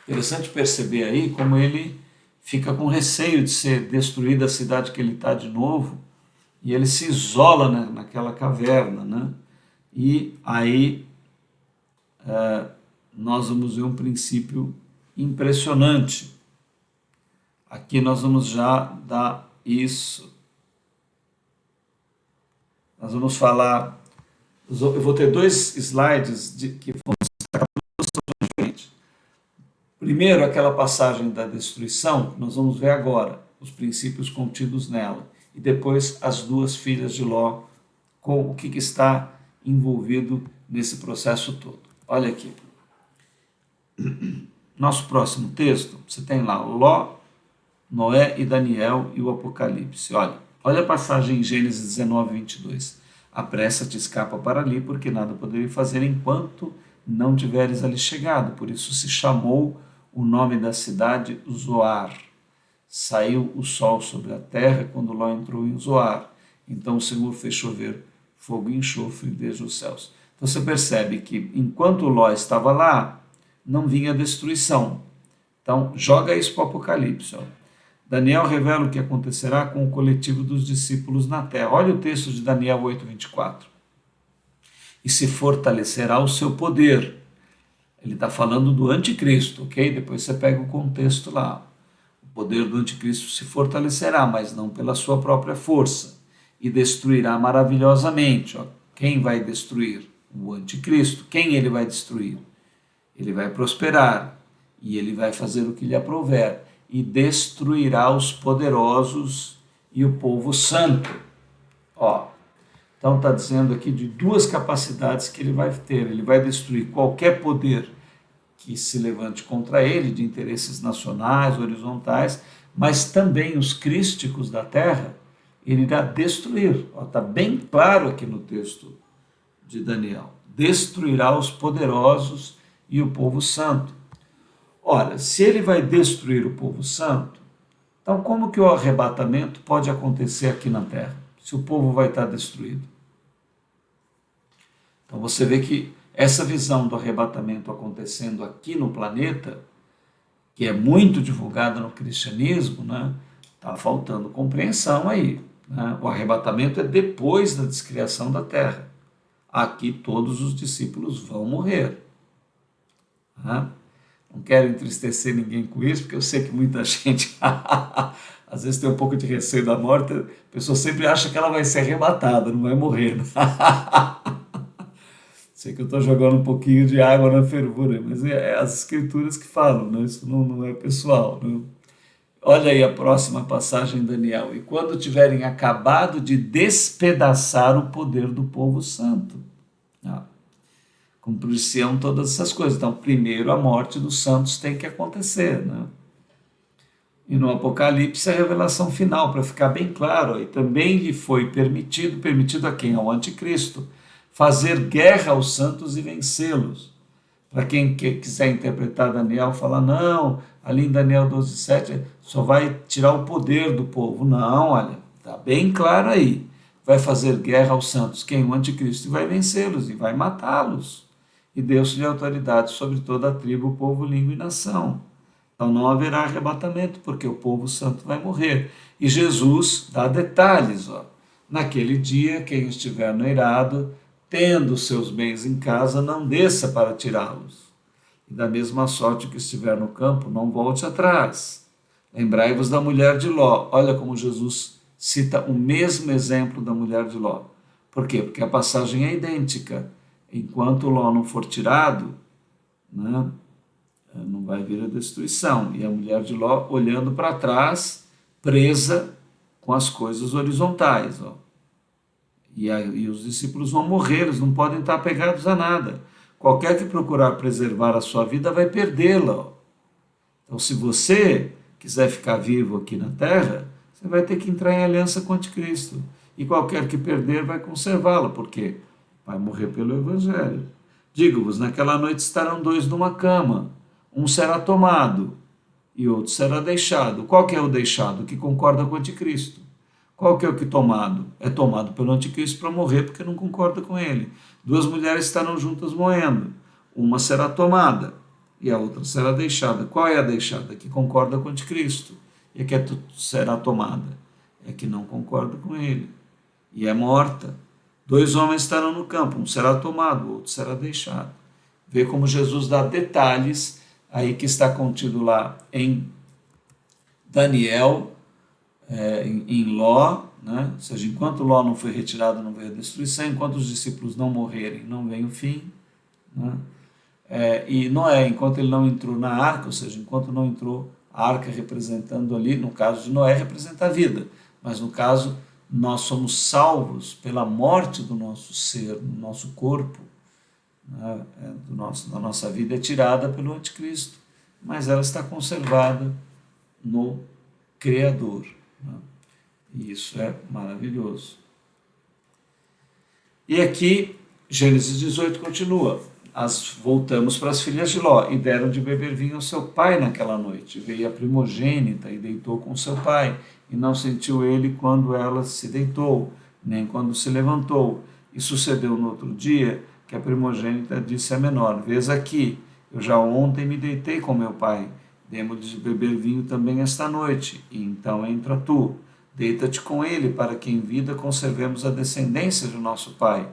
Interessante perceber aí como ele fica com receio de ser destruída a cidade que ele está de novo, e ele se isola, né, naquela caverna, né? E aí nós vamos ver um princípio impressionante. Aqui nós vamos já dar isso. Nós vamos falar, eu vou ter 2 slides que vão destacar duas situações diferentes. Primeiro, aquela passagem da destruição, que nós vamos ver agora, os princípios contidos nela. E depois as 2 filhas de Ló, com o que está envolvido nesse processo todo. Olha aqui. Nosso próximo texto, você tem lá Ló, Noé e Daniel e o Apocalipse. Olha a passagem em Gênesis 19, 22. Apressa-te, escapa para ali, porque nada poderei fazer enquanto não tiveres ali chegado. Por isso se chamou o nome da cidade Zoar. Saiu o sol sobre a terra quando Ló entrou em Zoar. Então o Senhor fez chover fogo e enxofre desde os céus. Então você percebe que enquanto Ló estava lá, não vinha destruição. Então joga isso para o Apocalipse. Daniel revela o que acontecerá com o coletivo dos discípulos na terra. Olha o texto de Daniel 8:24. E se fortalecerá o seu poder. Ele está falando do anticristo, ok? Depois você pega o contexto lá. O poder do anticristo se fortalecerá, mas não pela sua própria força. E destruirá maravilhosamente. Quem vai destruir? O anticristo. Quem ele vai destruir? Ele vai prosperar e ele vai fazer o que lhe aprouver e destruirá os poderosos e o povo santo. Então está dizendo aqui de 2 capacidades que ele vai ter. Ele vai destruir qualquer poder que se levante contra ele, de interesses nacionais, horizontais, mas também os crísticos da terra, ele irá destruir. Está bem claro aqui no texto de Daniel. Destruirá os poderosos e o povo santo. Ora, se ele vai destruir o povo santo, então como que o arrebatamento pode acontecer aqui na terra, se o povo vai estar destruído? Então você vê que essa visão do arrebatamento acontecendo aqui no planeta, que é muito divulgada no cristianismo, está faltando compreensão aí. O arrebatamento é depois da descriação da terra. Aqui todos os discípulos vão morrer. Não quero entristecer ninguém com isso, porque eu sei que muita gente às vezes tem um pouco de receio da morte. A pessoa sempre acha que ela vai ser arrebatada, não vai morrer. Sei que eu estou jogando um pouquinho de água na fervura, mas é as escrituras que falam, isso não é pessoal. Olha aí a próxima passagem em Daniel. E quando tiverem acabado de despedaçar o poder do povo santo, cumprir-se-ão todas essas coisas. Então, primeiro a morte dos santos tem que acontecer. E no Apocalipse a revelação final, para ficar bem claro, e também lhe foi permitido a quem? Ao anticristo, fazer guerra aos santos e vencê-los. Para quem quiser interpretar Daniel, fala, não, ali em Daniel 12:7, só vai tirar o poder do povo. Não, olha, está bem claro aí. Vai fazer guerra aos santos, quem? O anticristo, e vai vencê-los, e vai matá-los. E Deus-lhe autoridade sobre toda a tribo, povo, língua e nação. Então não haverá arrebatamento, porque o povo santo vai morrer. E Jesus dá detalhes. Naquele dia, quem estiver no eirado, tendo seus bens em casa, não desça para tirá-los. E da mesma sorte que estiver no campo, não volte atrás. Lembrai-vos da mulher de Ló. Olha como Jesus cita o mesmo exemplo da mulher de Ló. Por quê? Porque a passagem é idêntica. Enquanto Ló não for tirado, não vai vir a destruição. E a mulher de Ló olhando para trás, presa com as coisas horizontais. E os discípulos vão morrer, eles não podem estar apegados a nada. Qualquer que procurar preservar a sua vida vai perdê-la. Então, se você quiser ficar vivo aqui na terra, você vai ter que entrar em aliança com o anticristo. E qualquer que perder vai conservá-la. Por quê? Vai morrer pelo evangelho. Digo-vos, naquela noite estarão 2 numa cama. Um será tomado e outro será deixado. Qual que é o deixado? O que concorda com o anticristo. Qual que é o que tomado? É tomado pelo anticristo para morrer porque não concorda com ele. 2 mulheres estarão juntas moendo. Uma será tomada e a outra será deixada. Qual é a deixada? Que concorda com o anticristo. E a que será tomada? É que não concorda com ele. E é morta. 2 homens estarão no campo. Um será tomado, o outro será deixado. Vê como Jesus dá detalhes aí que está contido lá em Daniel, em Ló, né? Ou seja, enquanto Ló não foi retirado, não veio a destruição, enquanto os discípulos não morrerem, não vem o fim. Né? E Noé, enquanto ele não entrou na arca, ou seja, enquanto não entrou a arca representando ali, no caso de Noé, representa a vida, mas no caso nós somos salvos pela morte do nosso ser, do nosso corpo, né? Da nossa vida é tirada pelo anticristo, mas ela está conservada no Criador. Né? E isso é maravilhoso. E aqui, Gênesis 18 continua. Voltamos para as filhas de Ló, e deram de beber vinho ao seu pai naquela noite. Veio a primogênita e deitou com seu pai, e não sentiu ele quando ela se deitou, nem quando se levantou. E sucedeu no outro dia que a primogênita disse à menor: Vês aqui, eu já ontem me deitei com meu pai, demos de beber vinho também esta noite, e então entra tu. Deita-te com ele, para que em vida conservemos a descendência de nosso pai.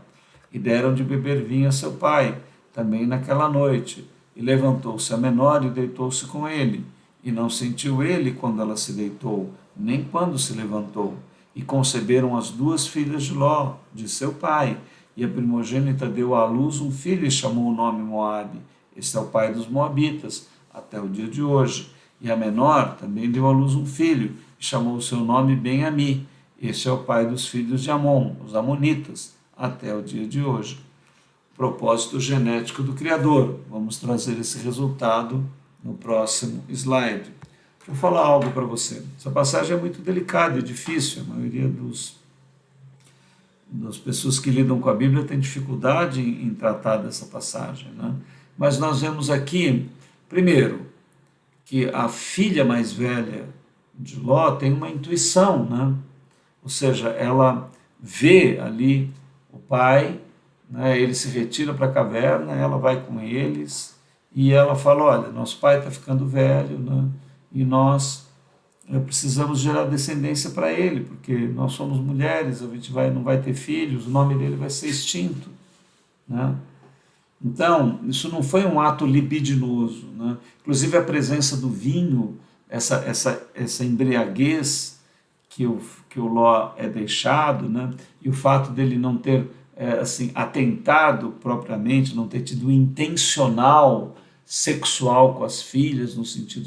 E deram de beber vinho a seu pai, também naquela noite. E levantou-se a menor e deitou-se com ele. E não sentiu ele quando ela se deitou, nem quando se levantou. E conceberam as duas filhas de Ló, de seu pai. E a primogênita deu à luz um filho e chamou o nome Moabe. Este é o pai dos moabitas, até o dia de hoje. E a menor também deu à luz um filho, e chamou o seu nome Ben-Ami. Este é o pai dos filhos de Amon, os amonitas, até o dia de hoje. Propósito genético do Criador. Vamos trazer esse resultado no próximo slide. Vou falar algo para você. Essa passagem é muito delicada e difícil. A maioria das pessoas que lidam com a Bíblia tem dificuldade em tratar dessa passagem, né? Mas nós vemos aqui, primeiro, que a filha mais velha de Ló tem uma intuição, né? Ou seja, ela vê ali o pai, né? Ele se retira para a caverna, ela vai com eles e ela fala: olha, nosso pai está ficando velho, né? E nós precisamos gerar descendência para ele, porque nós somos mulheres, a gente não vai ter filhos, o nome dele vai ser extinto, né? Então, isso não foi um ato libidinoso, né? Inclusive a presença do vinho, essa embriaguez que o Ló é deixado, né? E o fato dele não ter assim, atentado propriamente, não ter tido intencional sexual com as filhas, no sentido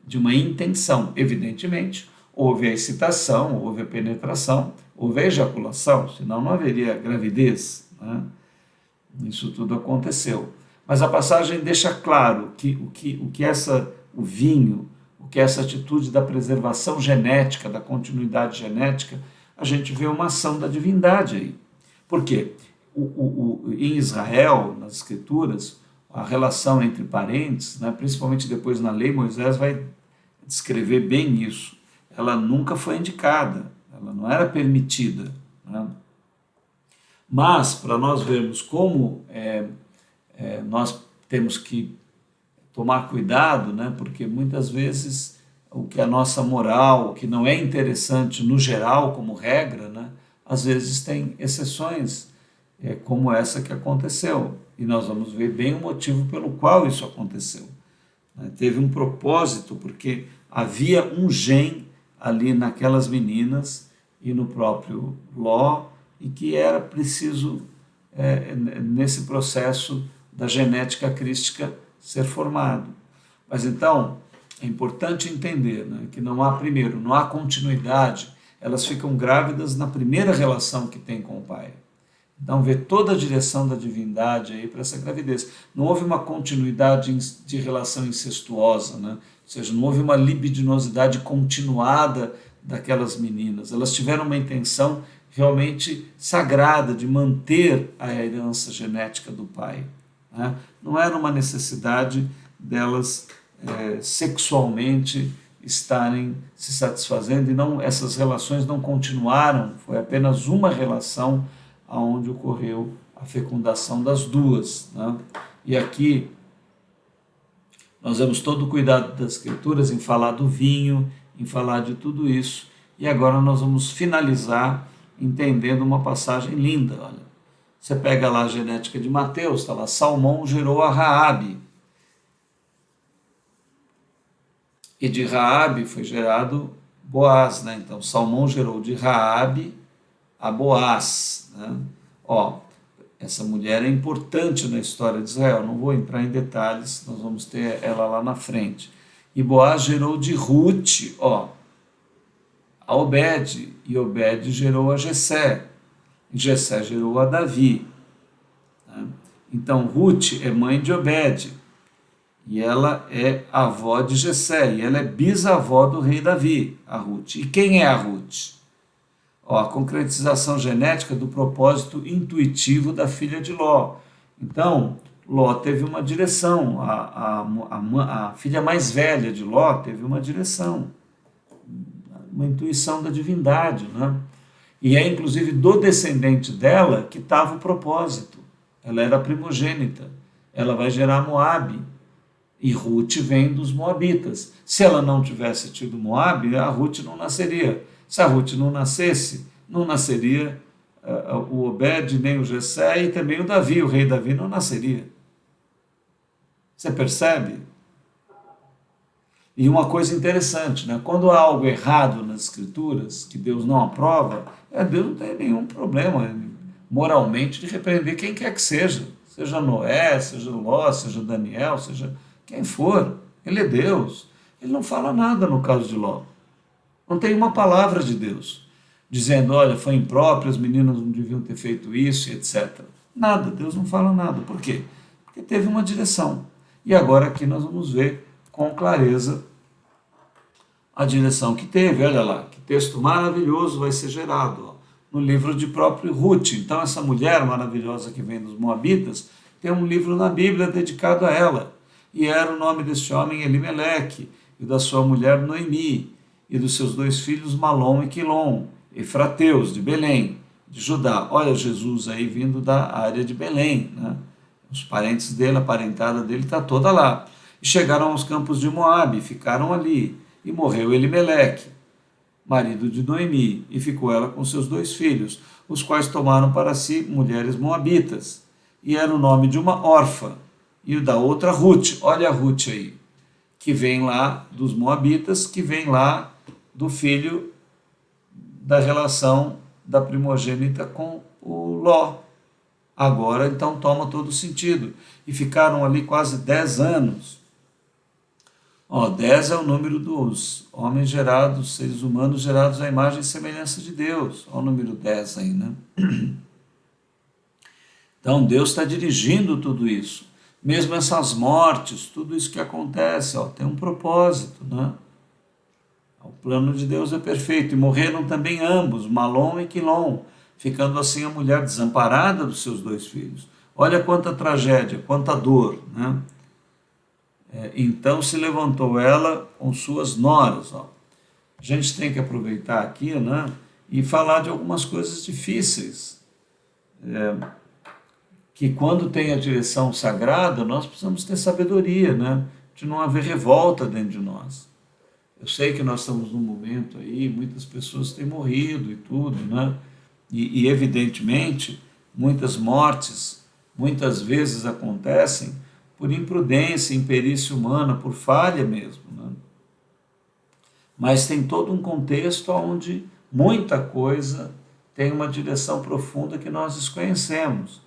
de uma intenção. Evidentemente, houve a excitação, houve a penetração, houve a ejaculação, senão não haveria gravidez, né? Isso tudo aconteceu. Mas a passagem deixa claro que o vinho, o que essa atitude da preservação genética, da continuidade genética, a gente vê uma ação da divindade aí. Por quê? Em Israel, nas Escrituras, a relação entre parentes, né, principalmente depois na lei, Moisés vai descrever bem isso. Ela nunca foi indicada, ela não era permitida, né? Mas, para nós vermos como nós temos que tomar cuidado, né? Porque muitas vezes o que a nossa moral, o que não é interessante no geral, como regra, né? Às vezes tem exceções como essa que aconteceu. E nós vamos ver bem o motivo pelo qual isso aconteceu. Né? Teve um propósito, porque havia um gen ali naquelas meninas e no próprio Ló, e que era preciso, nesse processo da genética crística, ser formado. Mas então, é importante entender, né, que não há continuidade, elas ficam grávidas na primeira relação que tem com o pai. Então, vê toda a direção da divindade aí para essa gravidez. Não houve uma continuidade de relação incestuosa, né? Ou seja, não houve uma libidinosidade continuada daquelas meninas. Elas tiveram uma intenção realmente sagrada de manter a herança genética do pai, né? Não era uma necessidade delas sexualmente estarem se satisfazendo, e essas relações não continuaram, foi apenas uma relação onde ocorreu a fecundação das duas, né? E aqui nós vemos todo o cuidado das Escrituras em falar do vinho, em falar de tudo isso, e agora nós vamos finalizar entendendo uma passagem linda. Olha, você pega lá a genética de Mateus, está lá: Salmão gerou a Raabe. E de Raabe foi gerado Boaz, né? Então Salmão gerou de Raabe a Boaz, né? Ó, essa mulher é importante na história de Israel, não vou entrar em detalhes, nós vamos ter ela lá na frente. E Boaz gerou de Ruth, ó, a Obed, e Obed gerou a Jessé, e Jessé gerou a Davi. Né? Então Ruth é mãe de Obed, e ela é avó de Jessé, e ela é bisavó do rei Davi, a Ruth. E quem é a Ruth? Ó, a concretização genética do propósito intuitivo da filha de Ló. Então, Ló teve uma direção, a filha mais velha de Ló teve uma direção, uma intuição da divindade, né? E é inclusive do descendente dela que estava o propósito. Ela era primogênita, ela vai gerar Moabe, e Ruth vem dos Moabitas. Se ela não tivesse tido Moabe, a Ruth não nasceria. Se a Ruth não nascesse, não nasceria o Obed, nem o Jessé e também o Davi, o rei Davi não nasceria. Você percebe? E uma coisa interessante, né? Quando há algo errado nas escrituras, que Deus não aprova, Deus não tem nenhum problema moralmente de repreender quem quer que seja Noé, seja Ló, seja Daniel, seja quem for. Ele é Deus. Ele não fala nada no caso de Ló. Não tem uma palavra de Deus dizendo, olha, foi impróprio, as meninas não deviam ter feito isso, etc. Nada, Deus não fala nada. Por quê? Porque teve uma direção. E agora aqui nós vamos ver com clareza a direção que teve. Olha lá, que texto maravilhoso vai ser gerado, ó, no livro de próprio Ruth. Então essa mulher maravilhosa que vem dos Moabitas, tem um livro na Bíblia dedicado a ela. E era o nome deste homem Elimeleque, e da sua mulher Noemi, e dos seus 2 filhos Malom e Quilom, efrateus de Belém, de Judá. Olha Jesus aí vindo da área de Belém, né? Os parentes dele, a parentada dele está toda lá. E chegaram aos campos de Moabe, ficaram ali, e morreu Elimeleque, marido de Noemi, e ficou ela com seus 2 filhos, os quais tomaram para si mulheres moabitas, e era o nome de uma órfã, e o da outra Ruth. Olha a Ruth aí, que vem lá dos moabitas, que vem lá do filho da relação da primogênita com o Ló. Agora, então, toma todo o sentido. E ficaram ali quase 10 anos. 10 é o número dos homens gerados, seres humanos gerados à imagem e semelhança de Deus. Olha o número 10 aí, né? Então, Deus está dirigindo tudo isso. Mesmo essas mortes, tudo isso que acontece, tem um propósito, né? O plano de Deus é perfeito. E morreram também ambos, Malom e Quilom, ficando assim a mulher desamparada dos seus 2 filhos. Olha quanta tragédia, quanta dor, né? Então se levantou ela com suas noras. A gente tem que aproveitar aqui, né? E falar de algumas coisas difíceis. Que quando tem a direção sagrada, nós precisamos ter sabedoria, né? De não haver revolta dentro de nós. Eu sei que nós estamos num momento aí, muitas pessoas têm morrido e tudo, né? E evidentemente, muitas mortes, muitas vezes acontecem por imprudência, imperícia humana, por falha mesmo, né? Mas tem todo um contexto onde muita coisa tem uma direção profunda que nós desconhecemos.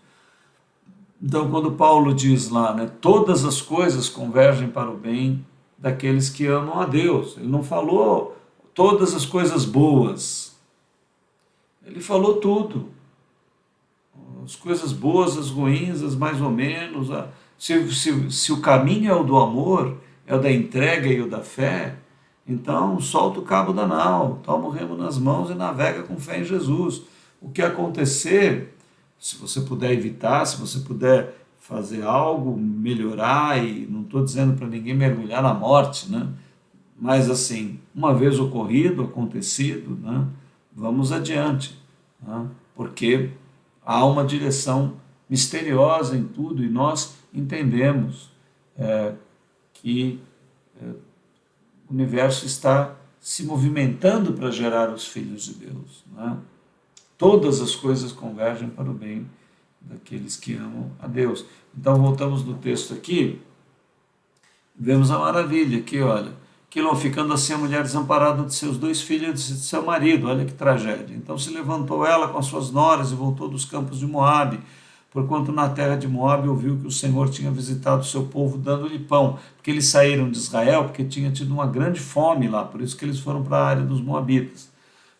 Então, quando Paulo diz lá, né, todas as coisas convergem para o bem daqueles que amam a Deus. Ele não falou todas as coisas boas. Ele falou tudo. As coisas boas, as ruins, as mais ou menos. Se o caminho é o do amor, é o da entrega e o da fé, então solta o cabo da nau, toma o remo nas mãos e navega com fé em Jesus. O que acontecer, se você puder evitar, se você puder fazer algo, melhorar, e não estou dizendo para ninguém mergulhar na morte, né? Mas assim, uma vez ocorrido, acontecido, né? Vamos adiante, né? Porque há uma direção misteriosa em tudo e nós entendemos que o universo está se movimentando para gerar os filhos de Deus, né? Todas as coisas convergem para o bem daqueles que amam a Deus. Então voltamos no texto aqui, vemos a maravilha aqui, olha, Quilom, ficando assim a mulher desamparada de seus 2 filhos e de seu marido. Olha que tragédia. Então se levantou ela com as suas noras e voltou dos campos de Moabe, porquanto na terra de Moabe ouviu que o Senhor tinha visitado o seu povo dando-lhe pão, porque eles saíram de Israel, porque tinha tido uma grande fome lá, por isso que eles foram para a área dos Moabitas.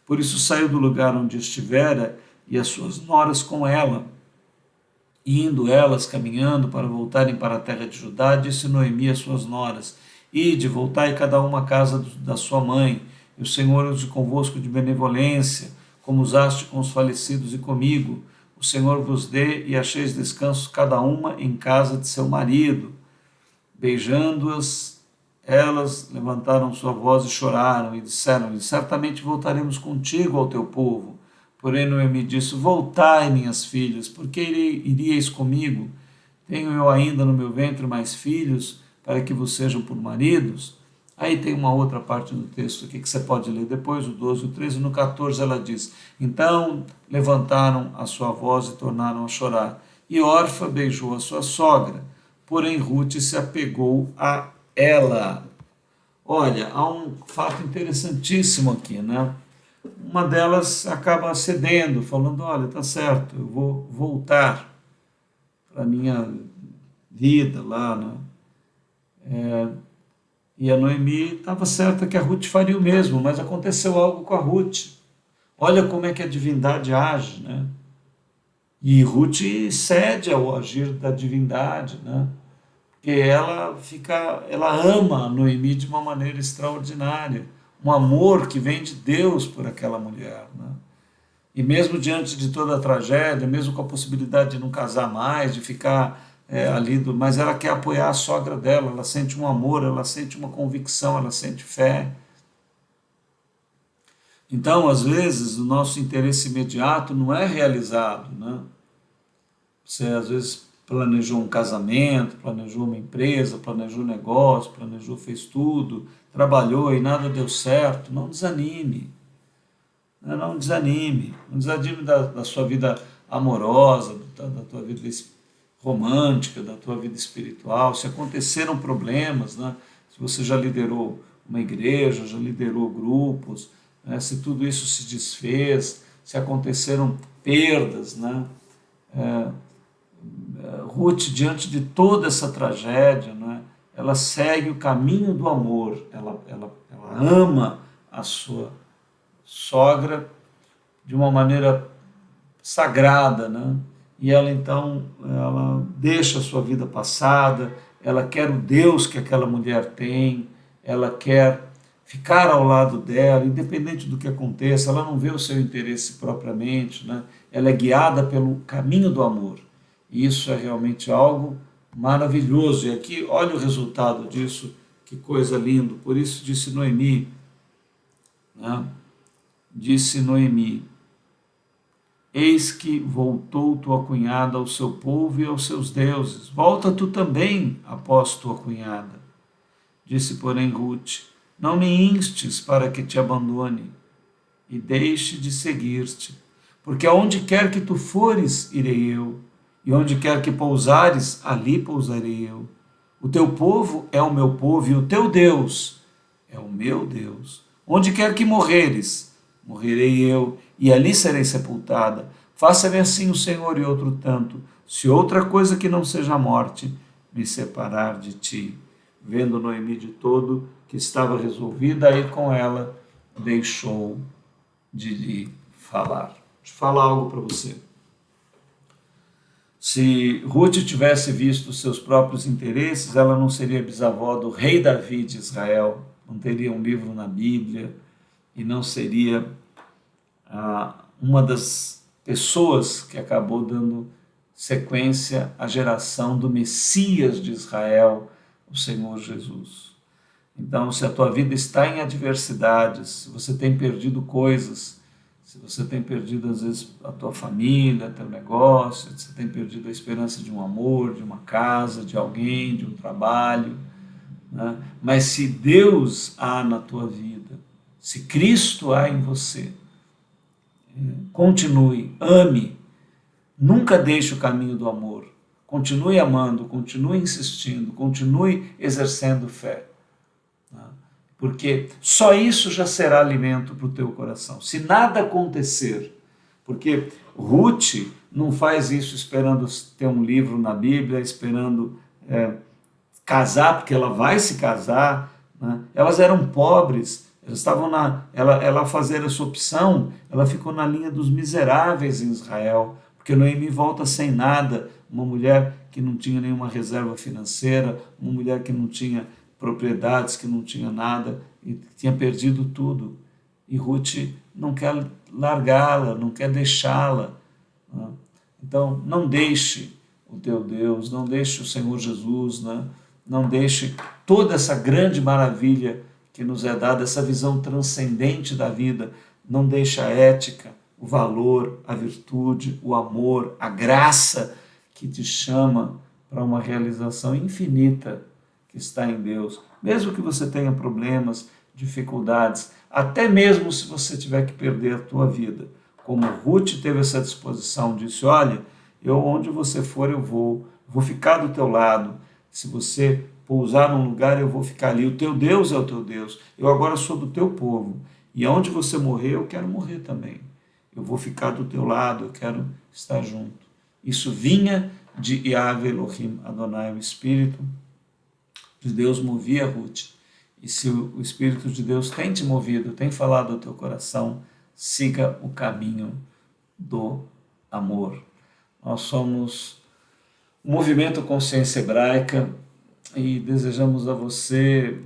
Por isso saiu do lugar onde estivera e as suas noras com ela, indo elas caminhando para voltarem para a terra de Judá, disse Noemi às suas noras: Ide, voltai cada uma à casa da sua mãe, e o Senhor use convosco de benevolência, como usaste com os falecidos e comigo. O Senhor vos dê e acheis descanso cada uma em casa de seu marido. Beijando-as, elas levantaram sua voz e choraram, e disseram-lhe: Certamente voltaremos contigo ao teu povo. Porém Noemi disse: Voltai, minhas filhas, porque iríeis comigo? Tenho eu ainda no meu ventre mais filhos, para que vos sejam por maridos? Aí tem uma outra parte do texto aqui que você pode ler depois, o 12, o 13, no 14 ela diz: Então levantaram a sua voz e tornaram a chorar. E Orfa beijou a sua sogra, porém Ruth se apegou a ela. Olha, há um fato interessantíssimo aqui, né? Uma delas acaba cedendo, falando: Olha, tá certo, eu vou voltar para a minha vida lá, né? E a Noemi estava certa que a Ruth faria o mesmo, mas aconteceu algo com a Ruth. Olha como é que a divindade age, né? E Ruth cede ao agir da divindade, né? Porque ela ama a Noemi de uma maneira extraordinária, um amor que vem de Deus por aquela mulher, né? E mesmo diante de toda a tragédia, mesmo com a possibilidade de não casar mais, de ficar ali, mas ela quer apoiar a sogra dela, ela sente um amor, ela sente uma convicção, ela sente fé. Então, às vezes, o nosso interesse imediato não é realizado, né? Você, às vezes, planejou um casamento, planejou uma empresa, planejou um negócio, planejou, fez tudo, trabalhou e nada deu certo. Não desanime. Não desanime. Não desanime da sua vida amorosa, da tua vida romântica, da tua vida espiritual. Se aconteceram problemas, né? Se você já liderou uma igreja, já liderou grupos, né? Se tudo isso se desfez, se aconteceram perdas, né? Ruth, diante de toda essa tragédia, né? Ela segue o caminho do amor, ela ama a sua sogra de uma maneira sagrada, né? E ela então, ela deixa a sua vida passada, ela quer o Deus que aquela mulher tem, ela quer ficar ao lado dela, independente do que aconteça, ela não vê o seu interesse propriamente, né? Ela é guiada pelo caminho do amor. E isso é realmente algo maravilhoso. E aqui, olha o resultado disso, que coisa linda. Por isso disse Noemi, né? Disse Noemi: Eis que voltou tua cunhada ao seu povo e aos seus deuses. Volta tu também após tua cunhada. Disse, porém, Ruth: Não me instes para que te abandone e deixe de seguir-te, porque aonde quer que tu fores, irei eu, e onde quer que pousares, ali pousarei eu. O teu povo é o meu povo, e o teu Deus é o meu Deus. Onde quer que morreres, morrerei eu, e ali serei sepultada. Faça-me assim o Senhor e outro tanto, se outra coisa que não seja a morte me separar de ti. Vendo Noemi de todo que estava resolvida, aí com ela deixou de lhe falar. Deixa eu falar algo para você. Se Ruth tivesse visto os seus próprios interesses, ela não seria bisavó do rei Davi de Israel, não teria um livro na Bíblia e não seria uma das pessoas que acabou dando sequência à geração do Messias de Israel, o Senhor Jesus. Então, se a tua vida está em adversidades, se você tem perdido coisas, se você tem perdido, às vezes, a tua família, teu negócio, se você tem perdido a esperança de um amor, de uma casa, de alguém, de um trabalho, né? Mas se Deus há na tua vida, se Cristo há em você, continue, ame, nunca deixe o caminho do amor, continue amando, continue insistindo, continue exercendo fé. porque só isso já será alimento para o teu coração. Se nada acontecer, porque Ruth não faz isso esperando ter um livro na Bíblia, esperando casar, porque ela vai se casar, né? Elas eram pobres, elas estavam ela fazer essa opção, ela ficou na linha dos miseráveis em Israel, porque Noemi volta sem nada, uma mulher que não tinha nenhuma reserva financeira, uma mulher que não tinha propriedades, que não tinha nada, e tinha perdido tudo. E Ruth não quer largá-la, não quer deixá-la, né? Então, não deixe o teu Deus, não deixe o Senhor Jesus, né? Não deixe toda essa grande maravilha que nos é dada, essa visão transcendente da vida, não deixe a ética, o valor, a virtude, o amor, a graça que te chama para uma realização infinita que está em Deus. Mesmo que você tenha problemas, dificuldades, até mesmo se você tiver que perder a tua vida, como Ruth teve essa disposição, disse, olha, onde você for eu vou ficar do teu lado, se você pousar num lugar eu vou ficar ali, o teu Deus é o teu Deus, eu agora sou do teu povo, e aonde você morrer eu quero morrer também, eu vou ficar do teu lado, eu quero estar junto. Isso vinha de Yahvé Elohim Adonai, o Espírito de Deus movia Ruth. E se o Espírito de Deus tem te movido, tem falado ao teu coração, siga o caminho do amor. Nós somos o Movimento Consciência Hebraica e desejamos a você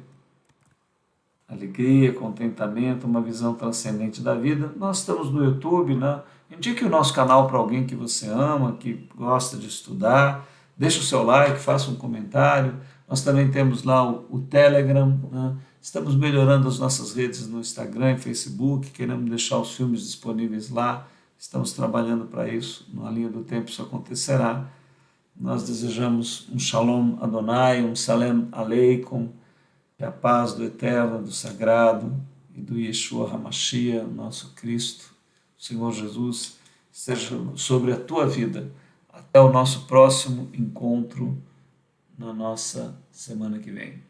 alegria, contentamento, uma visão transcendente da vida. Nós estamos no YouTube, né? Indique o nosso canal para alguém que você ama, que gosta de estudar. Deixe o seu like, faça um comentário. Nós também temos lá o Telegram, né? Estamos melhorando as nossas redes no Instagram e Facebook, queremos deixar os filmes disponíveis lá. Estamos trabalhando para isso, na linha do tempo isso acontecerá. Nós desejamos um Shalom Adonai, um Salem Aleikum, que a paz do Eterno, do Sagrado e do Yeshua HaMashiach, nosso Cristo, Senhor Jesus, esteja sobre a tua vida. Até o nosso próximo encontro na nossa semana que vem.